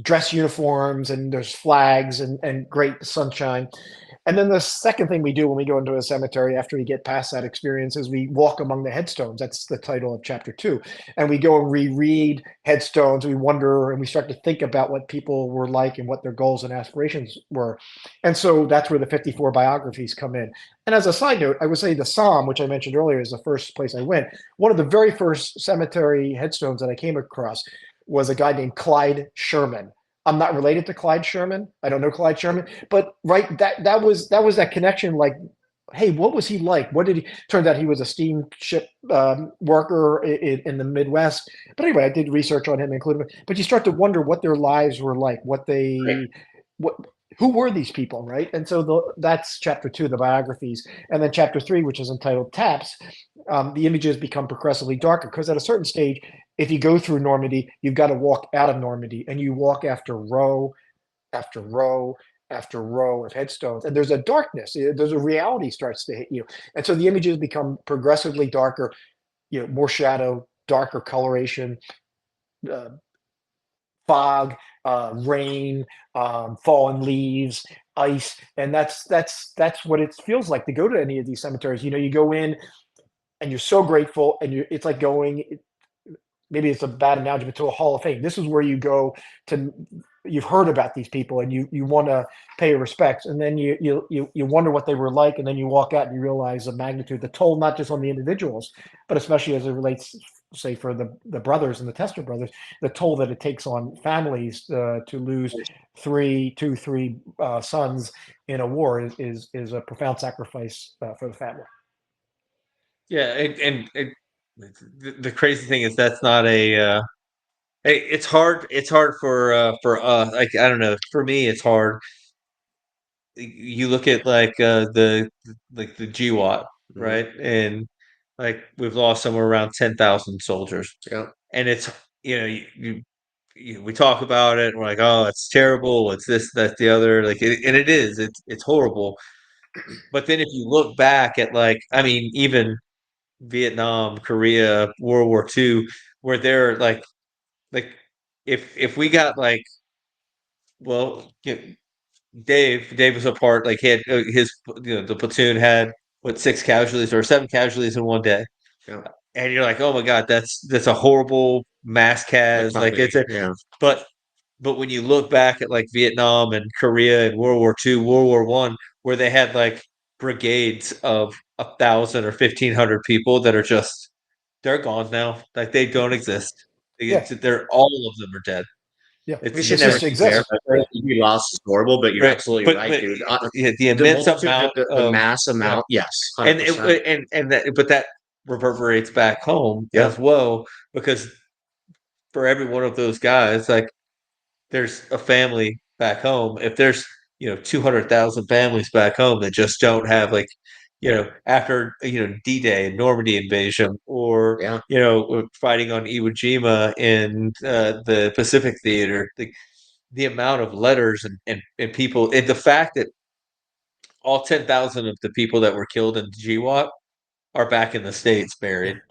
[SPEAKER 6] dress uniforms, and there's flags and great sunshine. And then the second thing we do when we go into a cemetery after we get past that experience is we walk among the headstones. That's the title of chapter 2. And we go and reread headstones. We wonder and we start to think about what people were like and what their goals and aspirations were. And so that's where the 54 biographies come in. And as a side note, I would say the Somme, which I mentioned earlier, is the first place I went. One of the very first cemetery headstones that I came across was a guy named Clyde Sherman. I'm not related to Clyde Sherman. I don't know Clyde Sherman, but right, that was that connection. Like, hey, what was he like? What did he? Turned out he was a steamship worker in the Midwest. But anyway, I did research on him, including. But you start to wonder what their lives were like, who were these people, right? And so that's chapter 2, the biographies, and then chapter 3, which is entitled Taps. The images become progressively darker because at a certain stage, if you go through Normandy, you've got to walk out of Normandy, and you walk after row after row after row of headstones, and there's a darkness. There's a reality starts to hit you, and so the images become progressively darker. More shadow, darker coloration. Fog, rain, fallen leaves, ice, and that's what it feels like to go to any of these cemeteries. You go in, and you're so grateful, and it's like going. Maybe it's a bad analogy, but to a Hall of Fame. This is where you go to. You've heard about these people, and you want to pay your respects, and then you wonder what they were like, and then you walk out and you realize the magnitude, the toll, not just on the individuals, but especially as it relates, say, for the brothers and the Tester brothers, the toll that it takes on families to lose three sons in a war is a profound sacrifice for the family.
[SPEAKER 5] Yeah, and the crazy thing is that's not a. It's hard. It's hard for like I don't know. For me, it's hard. You look at like the GWAT, right? And like we've lost somewhere around 10,000 soldiers.
[SPEAKER 11] Yeah.
[SPEAKER 5] And it's you we talk about it and we're like, oh, it's terrible. It's this, that, the other. Like, and it is. It's horrible. But then if you look back at like, I mean, even Vietnam, Korea, World War II, where they're like if we got like, well, Dave was a part, like he had his, the platoon had what, 6 casualties or 7 casualties in one day.
[SPEAKER 11] Yeah.
[SPEAKER 5] And you're like, oh my god, that's a horrible mass cas. Like it's a,
[SPEAKER 11] yeah.
[SPEAKER 5] but when you look back at like Vietnam and Korea and World War II, World War One, where they had like brigades of 1,000 or 1,500 people that are just, they're gone now. Like they don't exist.
[SPEAKER 6] Yeah.
[SPEAKER 5] They're, all of them are dead.
[SPEAKER 6] Yeah,
[SPEAKER 5] It's
[SPEAKER 6] we
[SPEAKER 11] should
[SPEAKER 6] should
[SPEAKER 11] never
[SPEAKER 6] just exist.
[SPEAKER 11] Be lost is horrible, but you're
[SPEAKER 5] Right.
[SPEAKER 11] absolutely
[SPEAKER 5] But-
[SPEAKER 11] right,
[SPEAKER 5] but,
[SPEAKER 11] dude.
[SPEAKER 5] yeah, the immense
[SPEAKER 11] multitude,
[SPEAKER 5] amount
[SPEAKER 11] the
[SPEAKER 5] of-
[SPEAKER 11] mass amount, yes,
[SPEAKER 5] and
[SPEAKER 11] 100%.
[SPEAKER 5] but that reverberates back home
[SPEAKER 11] Yeah.
[SPEAKER 5] as well, because for every one of those guys, like there's a family back home. If there's 200,000 families back home that just don't have, like, after D-Day and Normandy invasion, or
[SPEAKER 11] Yeah.
[SPEAKER 5] fighting on Iwo Jima in the Pacific Theater, the amount of letters and people, and the fact that all 10,000 of the people that were killed in GWOT are back in the States buried.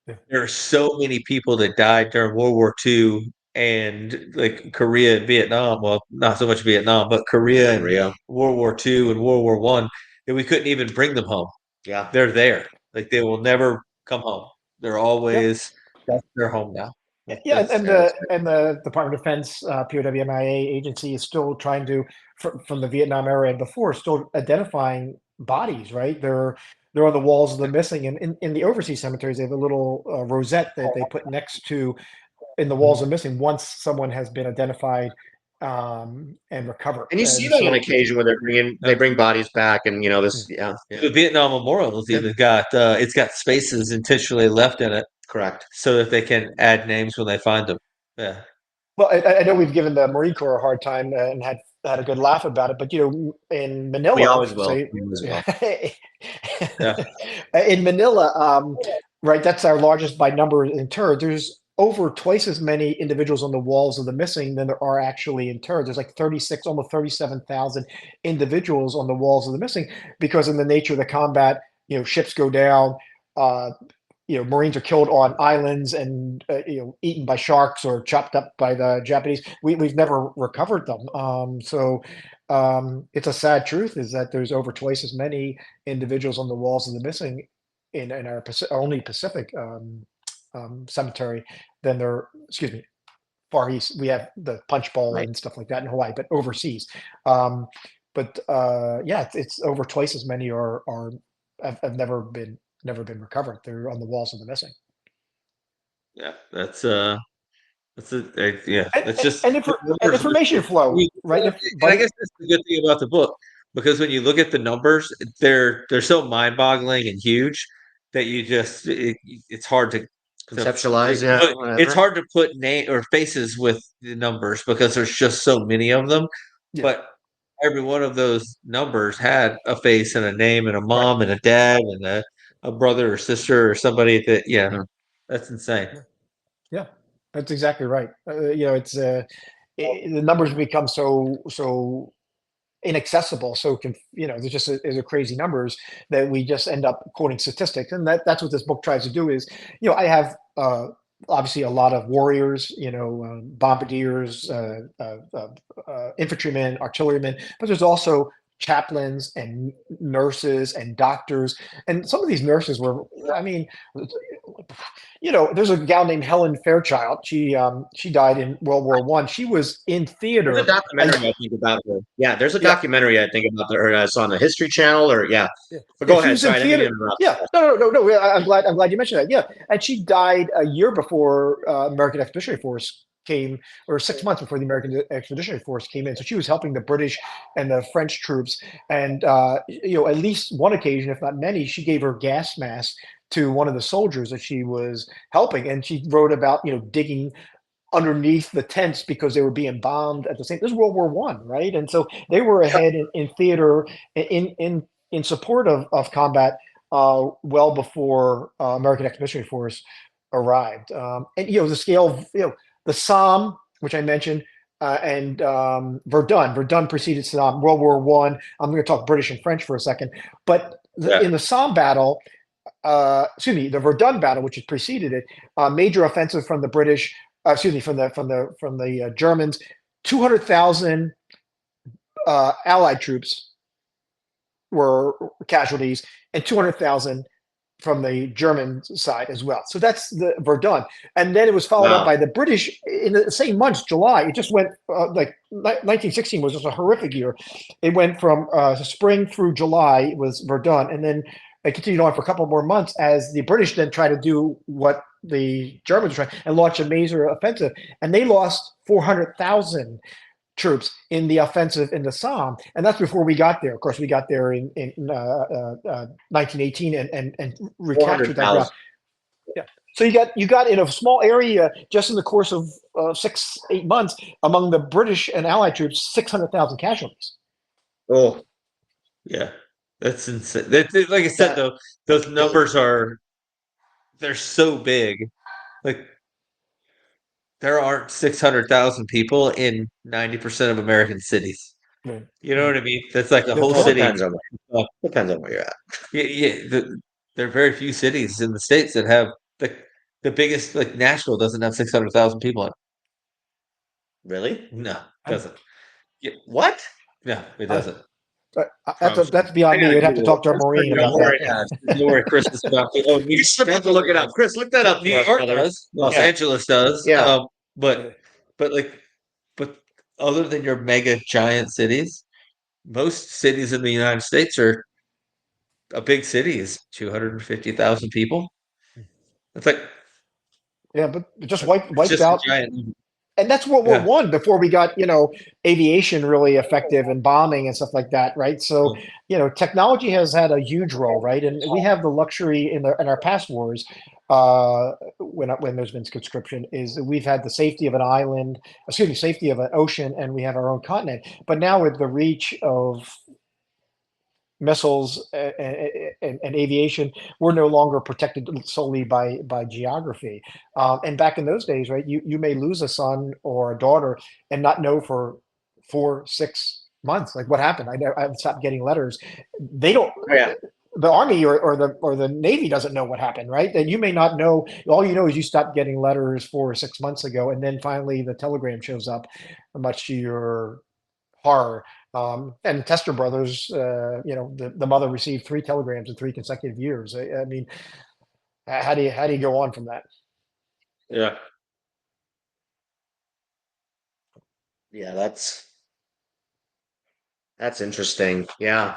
[SPEAKER 6] Yeah.
[SPEAKER 5] There are so many people that died during World War II and like Korea and Vietnam. Well, not so much Vietnam, but Korea and
[SPEAKER 11] Korea.
[SPEAKER 5] World War II and World War One, that we couldn't even bring them home.
[SPEAKER 11] Yeah.
[SPEAKER 5] They're there. Like they will never come home. They're always, that's their home now.
[SPEAKER 6] Yeah,
[SPEAKER 5] That's-
[SPEAKER 6] and the Department of Defense, POWMIA agency is still trying to, from the Vietnam era and before, still identifying bodies. Right, they're on the walls of the missing, and in the overseas cemeteries, they have a little rosette that they put next to, in the walls of missing, once someone has been identified and recovered.
[SPEAKER 11] And you see that on occasion where they bring bodies back, and this, yeah.
[SPEAKER 5] The Vietnam Memorial's even got it's got spaces intentionally left in it,
[SPEAKER 11] Correct.
[SPEAKER 5] so that they can add names when they find them. Yeah.
[SPEAKER 6] Well, I know we've given the Marine Corps a hard time and had a good laugh about it, but in Manila,
[SPEAKER 11] We always will.
[SPEAKER 6] say-
[SPEAKER 11] We always will.
[SPEAKER 5] Yeah.
[SPEAKER 6] in Manila, right, that's our largest by number interred. There's over twice as many individuals on the walls of the missing than there are actually interred. There's like 36, almost 37,000 individuals on the walls of the missing, because in the nature of the combat, ships go down, Marines are killed on islands and eaten by sharks or chopped up by the Japanese. We've never recovered them. So it's a sad truth, is that there's over twice as many individuals on the walls of the missing in our only Pacific cemetery than there. Excuse me, Far East. We have the Punch Bowl and stuff like that in Hawaii, but overseas. But it's over twice as many have never been recovered. They're on the walls of the missing.
[SPEAKER 5] Yeah, that's just
[SPEAKER 6] and information flow, right?
[SPEAKER 5] And I guess that's the good thing about the book, because when you look at the numbers, they're so mind-boggling and huge that you just it's hard to
[SPEAKER 11] Conceptualize,
[SPEAKER 5] it's hard to put name or faces with the numbers, because there's just so many of them.
[SPEAKER 6] Yeah.
[SPEAKER 5] But every one of those numbers had a face and a name and a mom and a dad and a brother or sister or somebody that, that's insane.
[SPEAKER 6] Yeah, that's exactly right. It's the numbers become so inaccessible. So there's just a crazy numbers that we just end up quoting statistics, and that's what this book tries to do. Is I have obviously a lot of warriors, bombardiers, infantrymen, artillerymen, but there's also chaplains and nurses and doctors, and some of these nurses were, there's a gal named Helen Fairchild. She died in World War I. She was in theater.
[SPEAKER 11] There's a documentary I think about her. Yeah, there's a documentary I think about her. It's on the History Channel, or But go ahead. Sorry, I didn't mean to interrupt.
[SPEAKER 6] Yeah, no. I'm glad you mentioned that. Yeah, and she died a year before American Expeditionary Force came, or 6 months before the American Expeditionary Force came in. So she was helping the British and the French troops, and at least one occasion, if not many, she gave her gas mask to one of the soldiers that she was helping, and she wrote about digging underneath the tents because they were being bombed at the same. This is World War I, right? And so they were ahead in theater in support of combat well before American Expeditionary Force arrived. And the scale of the Somme which I mentioned, and Verdun. Verdun preceded Saddam. World War One. I'm going to talk British and French for a second, but in the Somme battle, the Verdun battle, which had preceded it, major offensive from the British. From the Germans. 200,000 Allied troops were casualties, and 200,000 from the German side as well. So that's the Verdun. And then it was followed up by the British in the same month, July. It just went 1916 was just a horrific year. It went from spring through July was Verdun. And then it continued on for a couple more months as the British then tried to do what the Germans tried and launch a major offensive. And they lost 400,000 troops in the offensive in the Somme, and that's before we got there. Of course, we got there in 1918 and recaptured that ground. Yeah. So you got in a small area just in the course of 6-8 months among the British and Allied troops, 600,000 casualties.
[SPEAKER 5] Oh, yeah, that's insane. Like I said, though, those numbers they're so big. Like, there aren't 600,000 people in 90% of American cities.
[SPEAKER 6] Right.
[SPEAKER 5] You know what I mean? That's like a whole city.
[SPEAKER 11] Depends on where you're at.
[SPEAKER 5] Yeah. There are very few cities in the States that have the biggest, like Nashville doesn't have 600,000 people in it.
[SPEAKER 11] Really?
[SPEAKER 5] No, it doesn't. What? No, it doesn't.
[SPEAKER 6] That's beyond me. You'd have to talk to Maureen about that.
[SPEAKER 5] Don't worry, Chris is about to. Oh,
[SPEAKER 11] You should have to look it up. Chris, look that up.
[SPEAKER 5] New York does. Los Angeles does.
[SPEAKER 11] Yeah.
[SPEAKER 5] But other than your mega giant cities, most cities in the United States are a big city is 250,000 people. It's like
[SPEAKER 6] but just wiped out. And that's World War One before we got, aviation really effective and bombing and stuff like that, right? So, technology has had a huge role, right? And we have the luxury in our past wars, when there's been conscription, is we've had the safety of an island, safety of an ocean, and we have our own continent. But now with the reach of missiles and aviation, we're no longer protected solely by geography. And back in those days, right, you may lose a son or a daughter and not know for 4-6 months, like what happened. I've stopped getting letters. They don't. The Army or the Navy doesn't know what happened, right? That you may not know. All you know is you stopped getting letters 4 or 6 months ago, and then finally the telegram shows up, much to your horror. And Tester brothers, the mother received 3 telegrams in 3 consecutive years. I mean, how do you go on from that?
[SPEAKER 11] Yeah. Yeah, that's interesting. Yeah.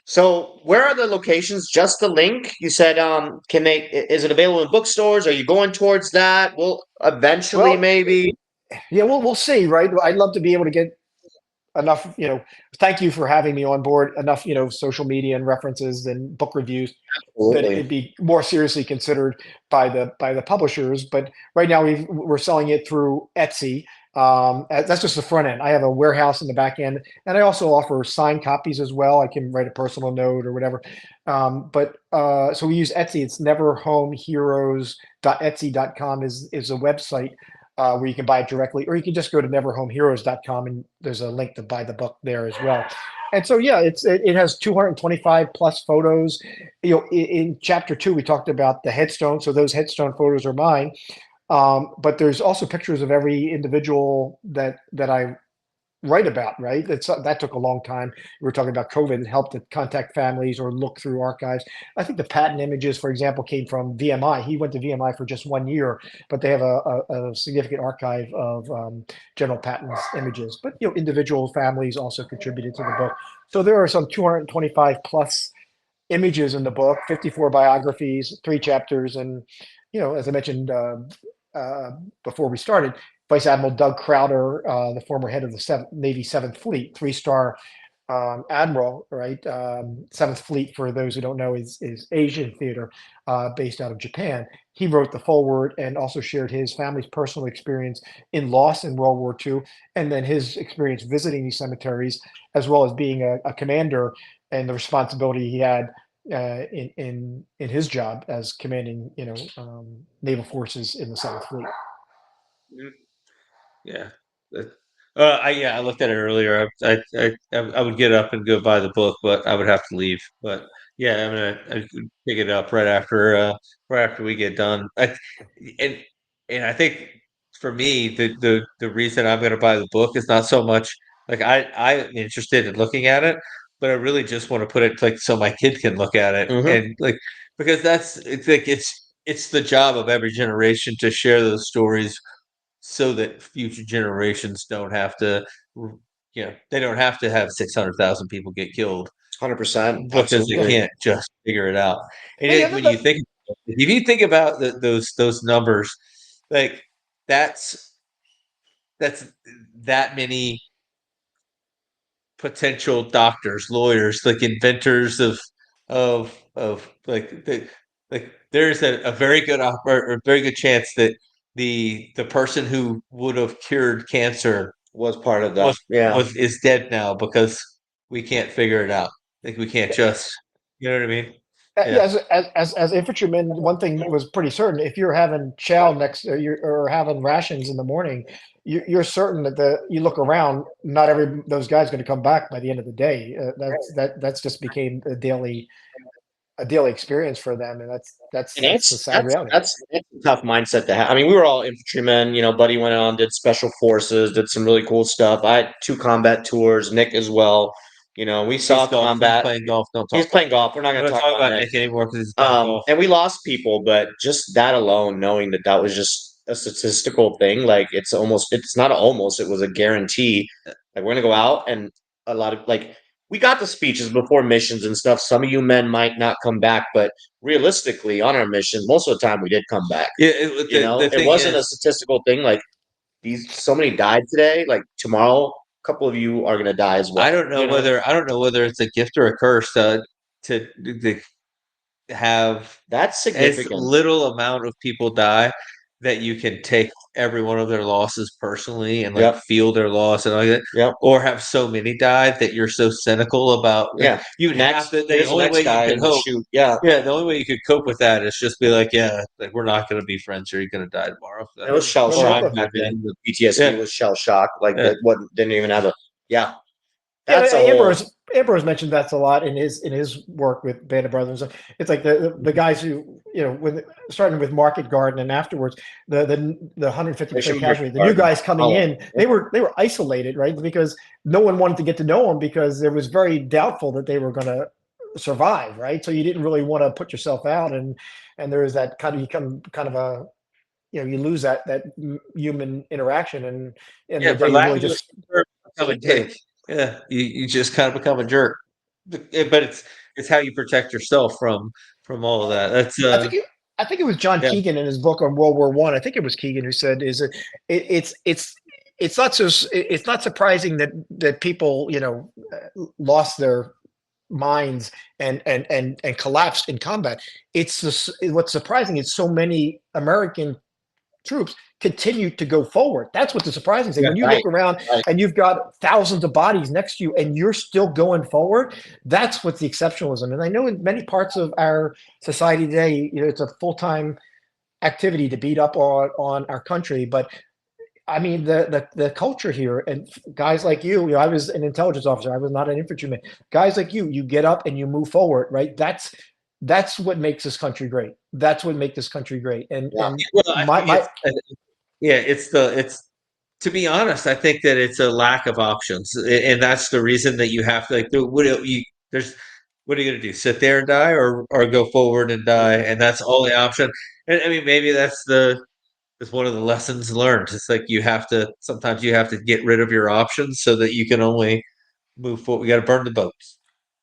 [SPEAKER 11] So where are the locations? Just the link? You said is it available in bookstores? Are you going towards that? Well, eventually maybe.
[SPEAKER 6] Yeah, we'll see, right? I'd love to be able to get enough, thank you for having me on board, enough, social media and references and book reviews that it'd be more seriously considered by the publishers. But right now we're selling it through Etsy. That's just the front end. I have a warehouse in the back end, and I also offer signed copies as well. I can write a personal note or whatever. So we use Etsy. It's neverhomeheroes.etsy.com is a website where you can buy it directly, or you can just go to neverhomeheroes.com and there's a link to buy the book there as well. And so, it has 225 plus photos. In chapter 2, we talked about the headstone. So those headstone photos are mine. But there's also pictures of every individual that I write about, right? That took a long time. We were talking about COVID. It helped to contact families or look through archives. I think the Patton images, for example, came from VMI. He went to VMI for just 1 year, but they have a significant archive of General Patton's images. But individual families also contributed to the book. So there are some 225 plus images in the book, 54 biographies, 3 chapters, and as I mentioned before we started, Vice Admiral Doug Crowder, the former head of the Navy 7th Fleet, 3-star admiral, right? 7th Fleet, for those who don't know, is Asian theater based out of Japan. He wrote the foreword and also shared his family's personal experience in loss in World War II, and then his experience visiting these cemeteries, as well as being a commander and the responsibility he had in his job as commanding, naval forces in the 7th Fleet.
[SPEAKER 5] Yeah. I looked at it earlier. I would get up and go buy the book, but I would have to leave. But yeah, I could pick it up right after we get done. And and I think for me, the reason I'm going to buy the book is not so much like I'm interested in looking at it, but I really just want to put it like so my kid can look at it
[SPEAKER 11] Mhm.
[SPEAKER 5] and like because it's like it's the job of every generation to share those stories so that future generations don't have to, they don't have to have 600,000 people get killed
[SPEAKER 11] 100%.
[SPEAKER 5] because they
[SPEAKER 11] Absolutely.
[SPEAKER 5] can't just figure it out. And
[SPEAKER 6] Hey,
[SPEAKER 5] when you think, if you think about those numbers, like that's that's that many potential doctors, lawyers, like inventors of like there's a very good or a very good chance that the person who would have cured cancer
[SPEAKER 11] Was part of that.
[SPEAKER 5] was is dead now because we can't figure it out. Like we can't just, you know what I mean?
[SPEAKER 6] Yeah,
[SPEAKER 5] Yeah.
[SPEAKER 6] as infantrymen, one thing was pretty certain: if you're having chow next, or having rations in the morning, you're certain that you look around, not every those guys going to come back by the end of the day. That's just became a daily experience for them, and
[SPEAKER 11] And
[SPEAKER 6] that's the sad reality.
[SPEAKER 11] that's a tough mindset to have. I mean, we were all infantrymen. You know, Buddy went on, did special forces, did some really cool stuff. I had 2 combat tours, Nick as well. You know, we saw combat.
[SPEAKER 5] Playing golf. Don't
[SPEAKER 11] He's
[SPEAKER 5] talk.
[SPEAKER 11] playing golf. We're not going
[SPEAKER 5] We're
[SPEAKER 11] to
[SPEAKER 5] not
[SPEAKER 11] talk
[SPEAKER 5] talking
[SPEAKER 11] about
[SPEAKER 5] about
[SPEAKER 11] Nick.
[SPEAKER 5] Nick anymore because he's playing golf.
[SPEAKER 11] And we lost people, but just that alone, knowing that that was just a statistical thing, like it's not almost, it was a guarantee. Like we're gonna go out, and a lot of like we got the speeches before missions and stuff. Some of you men might not come back, but realistically, on our mission, most of the time we did come back.
[SPEAKER 5] Yeah,
[SPEAKER 11] You know,
[SPEAKER 5] the
[SPEAKER 11] it
[SPEAKER 5] thing
[SPEAKER 11] wasn't a
[SPEAKER 5] is,
[SPEAKER 11] statistical thing. Like so many died today. Like tomorrow, a couple of you are gonna die as well.
[SPEAKER 5] I don't know whether it's a gift or a curse to have
[SPEAKER 11] That's
[SPEAKER 5] as
[SPEAKER 11] significant.
[SPEAKER 5] little amount of people die that you can take every one of their losses personally and like
[SPEAKER 11] Yep.
[SPEAKER 5] feel their loss and all that,
[SPEAKER 11] Yep.
[SPEAKER 5] or have so many die that you're so cynical about.
[SPEAKER 11] Yeah.
[SPEAKER 5] You'd have to. The
[SPEAKER 11] Here's the
[SPEAKER 5] only
[SPEAKER 11] next
[SPEAKER 5] way you
[SPEAKER 11] guy
[SPEAKER 5] could
[SPEAKER 11] in the
[SPEAKER 5] hope.
[SPEAKER 11] shoot. Yeah.
[SPEAKER 5] Yeah, the only way you could cope with that is just be like, yeah, like we're not going to be friends, or you're going to die tomorrow.
[SPEAKER 11] It was shell
[SPEAKER 6] Well, no,
[SPEAKER 11] shock
[SPEAKER 6] look,
[SPEAKER 11] back then. The PTSD
[SPEAKER 5] Yeah,
[SPEAKER 11] was shell shock. Like
[SPEAKER 5] yeah.
[SPEAKER 11] that wasn't didn't even have a yeah.
[SPEAKER 6] yeah,
[SPEAKER 11] That's a whole
[SPEAKER 6] Ambrose mentioned that's a lot in his work with Band of Brothers. It's like the guys who, when starting with Market Garden and afterwards the 150% casualty, the new guys coming in, they were isolated, right? Because no one wanted to get to know them because it was very doubtful that they were going to survive, right? So you didn't really want to put yourself out, and there is that kind of, you become kind of a, you lose that human interaction, and
[SPEAKER 5] Yeah,
[SPEAKER 6] the
[SPEAKER 5] for
[SPEAKER 6] day you
[SPEAKER 5] lack
[SPEAKER 6] really
[SPEAKER 5] of a
[SPEAKER 6] just
[SPEAKER 5] better term, become a dick. Yeah, you just kind of become a jerk. But it's how you protect yourself from all of that. That's
[SPEAKER 6] I think I think it was John
[SPEAKER 5] yeah.
[SPEAKER 6] Keegan in his book on World War One. I think it was Keegan who said, "Is it's not so it's not surprising that people lost their minds and collapsed in combat. It's just, what's surprising is so many American troops continue to go forward. That's what the surprising thing.
[SPEAKER 11] Yeah,
[SPEAKER 6] When you
[SPEAKER 11] right,
[SPEAKER 6] look around
[SPEAKER 11] right.
[SPEAKER 6] and you've got thousands of bodies next to you and you're still going forward, that's what's the exceptionalism. And I know in many parts of our society today, it's a full-time activity to beat up on our country. But I mean, the culture here, and guys like you, I was an intelligence officer. I was not an infantryman. Guys like you get up and you move forward, right? That's what makes this country great. That's what makes this country great. And
[SPEAKER 11] Yeah.
[SPEAKER 5] Well, I think it's to be honest, I think that it's a lack of options, and that's the reason that you have to like there's what are you going to do? Sit there and die, or go forward and die, and that's the only option. And I mean, maybe that's one of the lessons learned. It's like sometimes you have to get rid of your options so that you can only move forward. We got to burn the boats.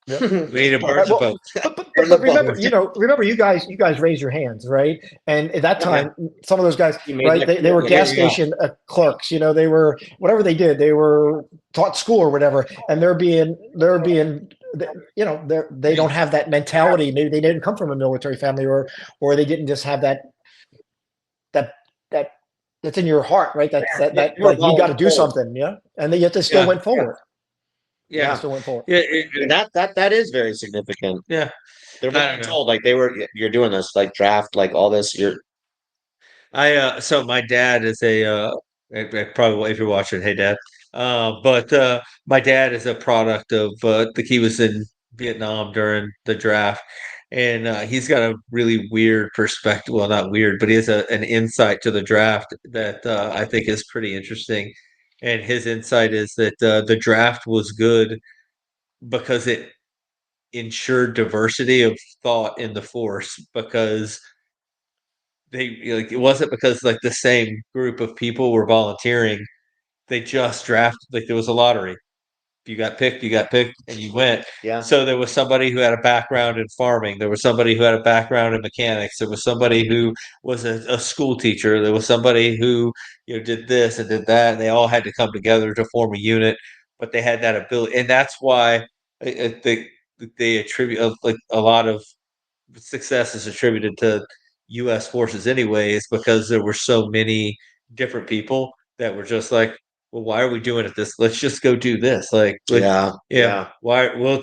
[SPEAKER 6] yeah.
[SPEAKER 5] We need to burn the
[SPEAKER 6] Well,
[SPEAKER 5] boats.
[SPEAKER 6] but remember, remember you guys raise your hands, right? And at that time, some of those guys,
[SPEAKER 11] You made
[SPEAKER 6] right?
[SPEAKER 11] that
[SPEAKER 6] They were
[SPEAKER 11] clear.
[SPEAKER 6] gas
[SPEAKER 11] Yeah, yeah.
[SPEAKER 6] station clerks. They were, whatever they did, they were taught school or whatever, and they're being, they don't have that mentality. Maybe they didn't come from a military family, or they didn't just have that that's in your heart, right? That like you got to do something, yeah. And yet they still went forward.
[SPEAKER 5] Yeah,
[SPEAKER 6] Still went forward.
[SPEAKER 5] Yeah,
[SPEAKER 11] And that is very significant.
[SPEAKER 5] yeah.
[SPEAKER 11] They're
[SPEAKER 5] I don't
[SPEAKER 11] being
[SPEAKER 5] know.
[SPEAKER 11] told like you're doing this, like draft, like all this. You're
[SPEAKER 5] So my dad is Probably if you're watching, hey dad. But my dad is a product of he was in Vietnam during the draft, and he's got a really weird perspective. Well, not weird, but he has an insight to the draft that I think is pretty interesting. And his insight is that the draft was good because it ensured diversity of thought in the force because it wasn't because like the same group of people were volunteering. They just drafted, like there was a lottery. If you got picked, and you went.
[SPEAKER 11] Yeah.
[SPEAKER 5] So there was somebody who had a background in farming. There was somebody who had a background in mechanics. There was somebody who was a school teacher. There was somebody who did this and did that, and they all had to come together to form a unit. But they had that ability, and that's why they attribute like a lot of success is attributed to U.S. forces anyways because there were so many different people that were just like, well, why are we doing it this? Let's just go do this.
[SPEAKER 11] Yeah.
[SPEAKER 5] Why? We'll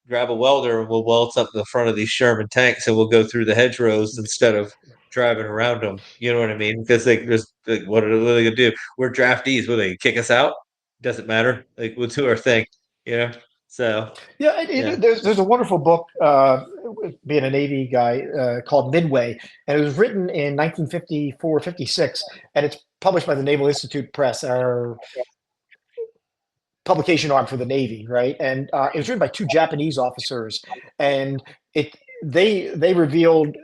[SPEAKER 5] grab a welder and we'll weld up the front of these Sherman tanks and we'll go through the hedgerows instead of driving around them. You know what I mean? Because what are they gonna do? We're draftees. Will they kick us out? Doesn't matter. Like we'll do our thing. You know. So
[SPEAKER 6] Yeah, there's a wonderful book, being a Navy guy, called Midway, and it was written in 1954, 56, and it's published by the Naval Institute Press, our publication arm for the Navy, right? And it was written by two Japanese officers, and they revealed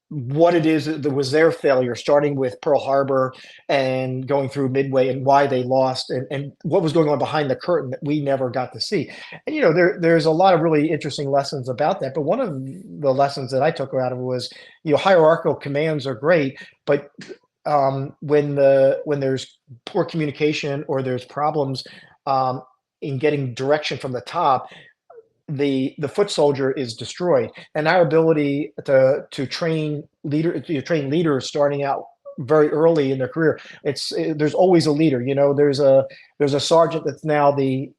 [SPEAKER 6] what it is that was their failure, starting with Pearl Harbor and going through Midway and why they lost and what was going on behind the curtain that we never got to see. And, there's a lot of really interesting lessons about that. But one of the lessons that I took out of it was, hierarchical commands are great, but when there's poor communication or there's problems in getting direction from the top, the foot soldier is destroyed, and our ability to train leaders starting out very early in their career, there's always a leader. There's a sergeant that's now the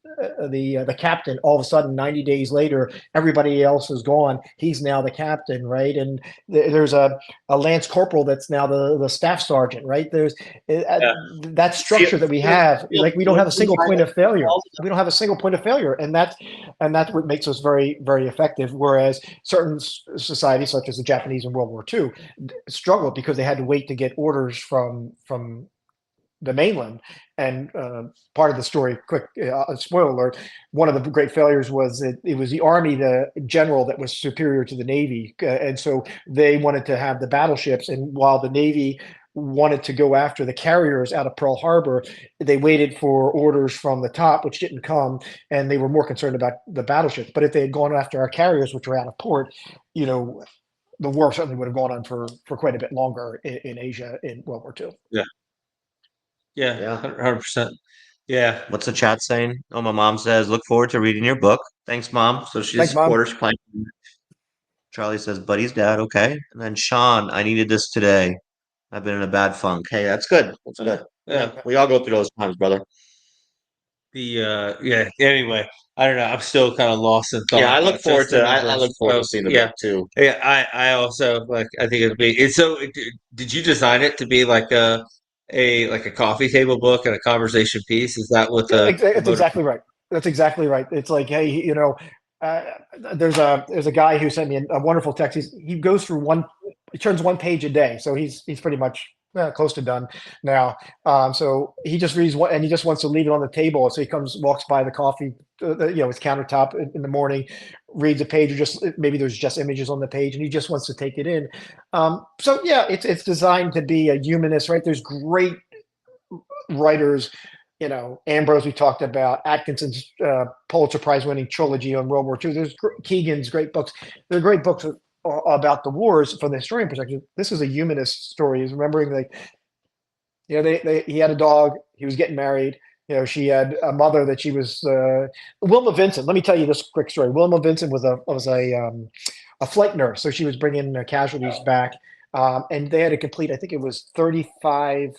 [SPEAKER 6] captain. All of a sudden, 90 days later, everybody else is gone. He's now the captain, right? And there's a lance corporal that's now the staff sergeant, right? There's that structure that we have. Like we don't have a single point of failure. We don't have a single point of failure, and that's what makes us very, very effective. Whereas certain societies, such as the Japanese in World War II, struggled because they had to wait to get orders from the mainland. And part of the story, quick spoiler alert, one of the great failures was that it was the Army, the general, that was superior to the Navy. And so they wanted to have the battleships. And while the Navy wanted to go after the carriers out of Pearl Harbor, they waited for orders from the top, which didn't come. And they were more concerned about the battleships. But if they had gone after our carriers, which were out of port, the war certainly would have gone on for quite a bit longer in Asia in World War II.
[SPEAKER 5] Yeah, 100%. Yeah.
[SPEAKER 11] What's the chat saying? Oh, my mom says, look forward to reading your book. Thanks, Mom. So she's a supporter. She's playing. Charlie says, Buddy's dad. Okay. And then Sean, I needed this today. I've been in a bad funk. Hey, that's good. That's good. Yeah. We all go through those times, brother.
[SPEAKER 5] Anyway, I don't know. I'm still kind of lost in thought.
[SPEAKER 11] Yeah, I look forward to seeing the book too.
[SPEAKER 5] Yeah, I also I think it'd be. So, did you design it to be like a coffee table book and a conversation piece? Is that what
[SPEAKER 6] That's exactly right. That's exactly right. It's like, hey, there's a guy who sent me a wonderful text. He goes through he turns one page a day, so he's pretty much close to done now. So he just reads one, and he just wants to leave it on the table. So he walks by the coffee, his countertop in the morning, reads a page, or just maybe there's just images on the page, and he just wants to take it in. So yeah, it's designed to be a humanist, right? There's great writers, Ambrose we talked about, Atkinson's Pulitzer Prize winning trilogy on World War II. There's Keegan's great books. They're great books about the wars from the historian perspective. This is a humanist story. Is remembering he had a dog. He was getting married. She had a mother that she was Wilma Vincent. Let me tell you this quick story. Wilma Vincent was a flight nurse, so she was bringing casualties back, and they had to complete, I think it was 35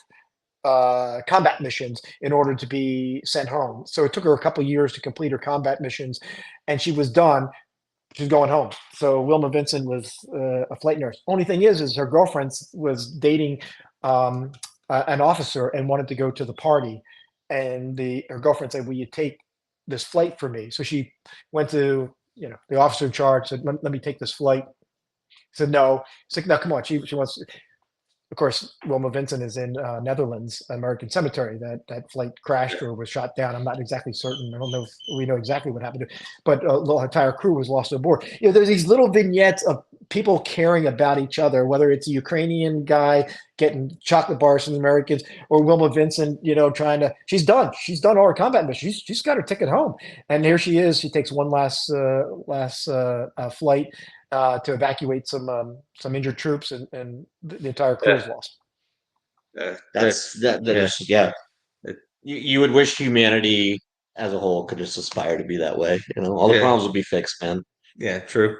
[SPEAKER 6] combat missions in order to be sent home. So it took her a couple of years to complete her combat missions, and she was done. She's going home. So Wilma Vincent was a flight nurse. Only thing is her girlfriend was dating an officer and wanted to go to the party, and her girlfriend said, "Will you take this flight for me?" So she went to the officer in charge, said, "Let me take this flight." He said, "No." She's like, "No, come on." She wants. Of course, Wilma Vincent is in Netherlands, American Cemetery. That flight crashed or was shot down. I'm not exactly certain. I don't know if we know exactly what happened, but the entire crew was lost aboard. There's these little vignettes of people caring about each other, whether it's a Ukrainian guy getting chocolate bars from the Americans, or Wilma Vincent, trying to. She's done all her combat missions. She's got her ticket home, and here she is. She takes one last flight to evacuate some injured troops, and the entire crew is lost.
[SPEAKER 11] Yeah. You would wish humanity as a whole could just aspire to be that way. All the problems would be fixed, man.
[SPEAKER 5] Yeah, true.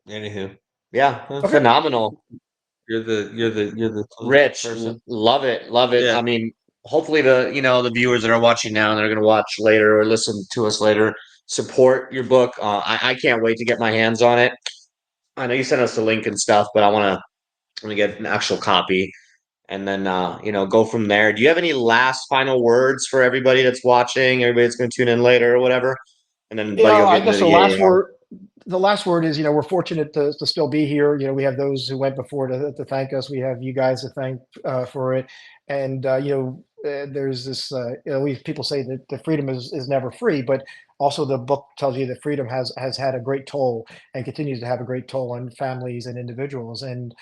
[SPEAKER 5] Anywho,
[SPEAKER 11] yeah, phenomenal.
[SPEAKER 5] You're the
[SPEAKER 11] Rich
[SPEAKER 5] person.
[SPEAKER 11] Love it. Yeah. I mean, hopefully the viewers that are watching now and they're going to watch later or listen to us later support your book. I can't wait to get my hands on it. I know you sent us the link and stuff, but I want to get an actual copy and then go from there. Do you have any last final words for everybody that's watching, everybody that's going to tune in later or whatever? And then
[SPEAKER 6] I guess the last word is, we're fortunate to still be here. We have those who went before to thank us. We have you guys to thank for it. And there's this people say that the freedom is never free, but also the book tells you that freedom has had a great toll and continues to have a great toll on families and individuals. And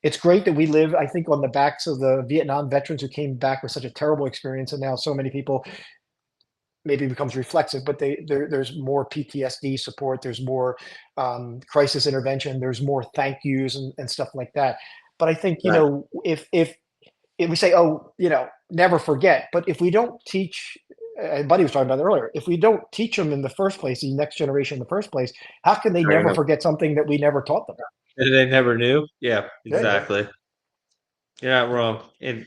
[SPEAKER 6] it's great that we live, I think, on the backs of the Vietnam veterans who came back with such a terrible experience, and now so many people maybe becomes reflexive, but there's more PTSD support, there's more crisis intervention, there's more thank yous and stuff like that. But I think if we say, never forget, but if we don't teach, Buddy was talking about that earlier, if we don't teach them in the first place, the next generation in the first place, how can they never forget something that we never taught them?
[SPEAKER 5] They never knew. Yeah, exactly. You're not wrong, and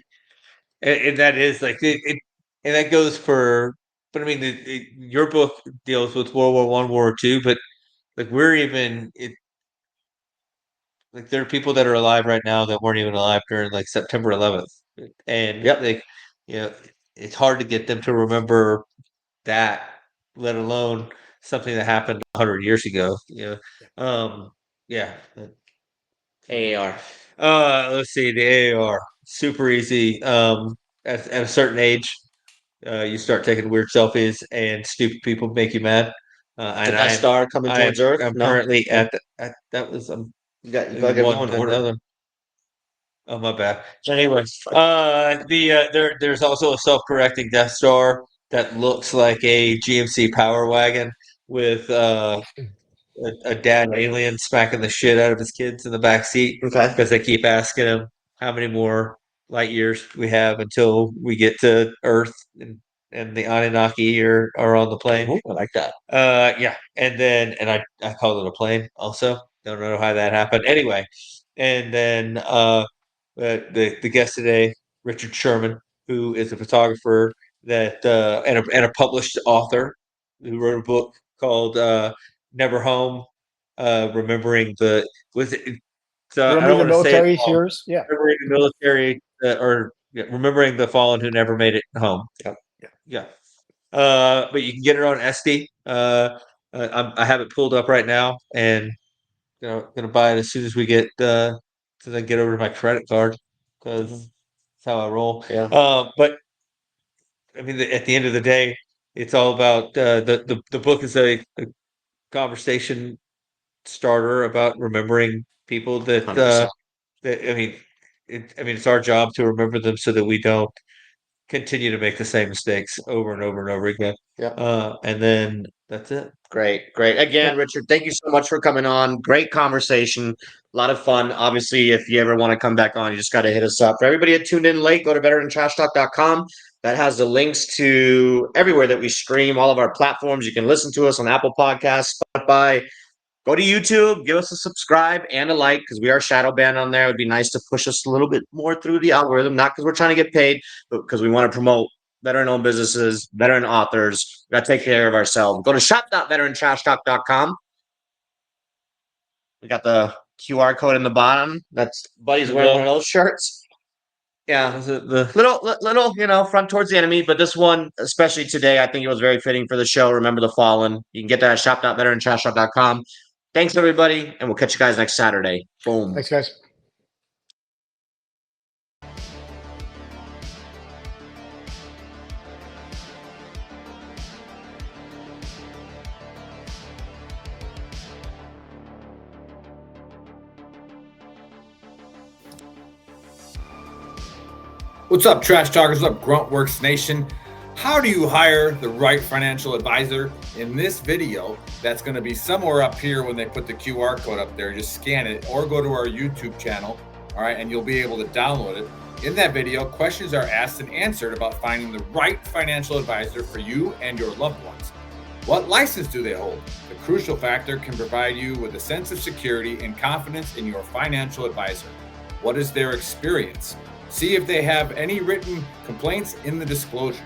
[SPEAKER 5] that is like it, and that goes for. But I mean, your book deals with World War I, World War II, but like like there are people that are alive right now that weren't even alive during like September 11th, and it's hard to get them to remember that, let alone something that happened 100 years ago.
[SPEAKER 11] AAR.
[SPEAKER 5] Let's see, the AAR, super easy. At a certain age, you start taking weird selfies, and stupid people make you mad.
[SPEAKER 11] And Death Star coming towards Earth.
[SPEAKER 5] I'm currently at that was
[SPEAKER 11] you got one
[SPEAKER 5] another. Oh, my bad. Anyway, there's also a self-correcting Death Star that looks like a GMC Power Wagon with a dad alien smacking the shit out of his kids in the back seat because they keep asking him how many more light years we have until we get to Earth and the Anunnaki are on the plane.
[SPEAKER 11] Ooh, I like that.
[SPEAKER 5] And I call it a plane also. Don't know how that happened. Anyway, and then the guest today, Richard Sherman, who is a photographer that and a published author who wrote a book called Never Home, remembering the
[SPEAKER 6] remembering the military heroes,
[SPEAKER 5] remembering the military remembering the fallen who never made it home. Yeah. But you can get it on SD. I have it pulled up right now, and gonna buy it as soon as we get I get over to my credit card because that's how I roll.
[SPEAKER 11] Yeah.
[SPEAKER 5] But I mean, at the end of the day, it's all about the book is a conversation starter about remembering people that I mean, it's our job to remember them so that we don't continue to make the same mistakes over and over and over again. And then that's it.
[SPEAKER 11] Great. Again, Richard, thank you so much for coming on. Great conversation. A lot of fun. Obviously, if you ever want to come back on, you just got to hit us up. For everybody that tuned in late, go to VeteranTrashTalk.com. That has the links to everywhere that we stream, all of our platforms. You can listen to us on Apple Podcasts, Spotify. Go to YouTube, give us a subscribe and a like because we are shadow banned on there. It would be nice to push us a little bit more through the algorithm, not because we're trying to get paid, but because we want to promote veteran-owned businesses, veteran authors. We got to take care of ourselves. Go to shop.veterantrashtalk.com. We got the QR code in the bottom. That's Buddy's wearing one of those shirts. Yeah, the little, front towards the enemy, but this one, especially today, I think it was very fitting for the show. Remember the fallen. You can get that at shop.veterantrashtalk.com. Thanks, everybody, and we'll catch you guys next Saturday. Boom.
[SPEAKER 6] Thanks, guys.
[SPEAKER 2] What's up, Trash Talkers? What's up, Gruntworks Nation? How do you hire the right financial advisor? In this video, that's going to be somewhere up here when they put the QR code up there. Just scan it or go to our YouTube channel, all right, and you'll be able to download it. In that video, questions are asked and answered about finding the right financial advisor for you and your loved ones. What license do they hold? The crucial factor can provide you with a sense of security and confidence in your financial advisor. What is their experience? See if they have any written complaints in the disclosures.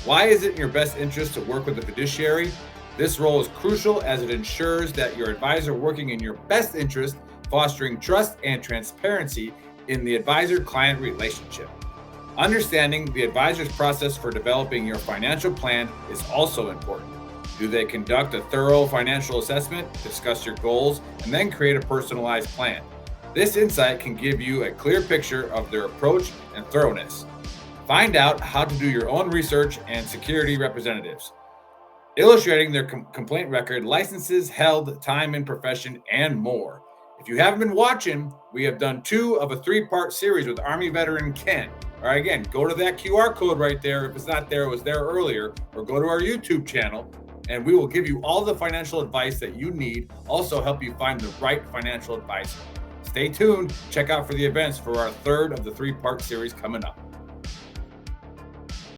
[SPEAKER 2] Why is it in your best interest to work with a fiduciary? This role is crucial as it ensures that your advisor working in your best interest, fostering trust and transparency in the advisor-client relationship. Understanding the advisor's process for developing your financial plan is also important. Do they conduct a thorough financial assessment, discuss your goals, and then create a personalized plan? This insight can give you a clear picture of their approach and thoroughness. Find out how to do your own research and security representatives, illustrating their complaint record, licenses held, time in profession, and more. If you haven't been watching, we have done 2 of a 3-part series with Army veteran Ken. All right, again, go to that QR code right there. If it's not there, it was there earlier, or go to our YouTube channel, and we will give you all the financial advice that you need, also help you find the right financial advisor. Stay tuned. Check out for the events for our 3rd of the 3-part series coming up.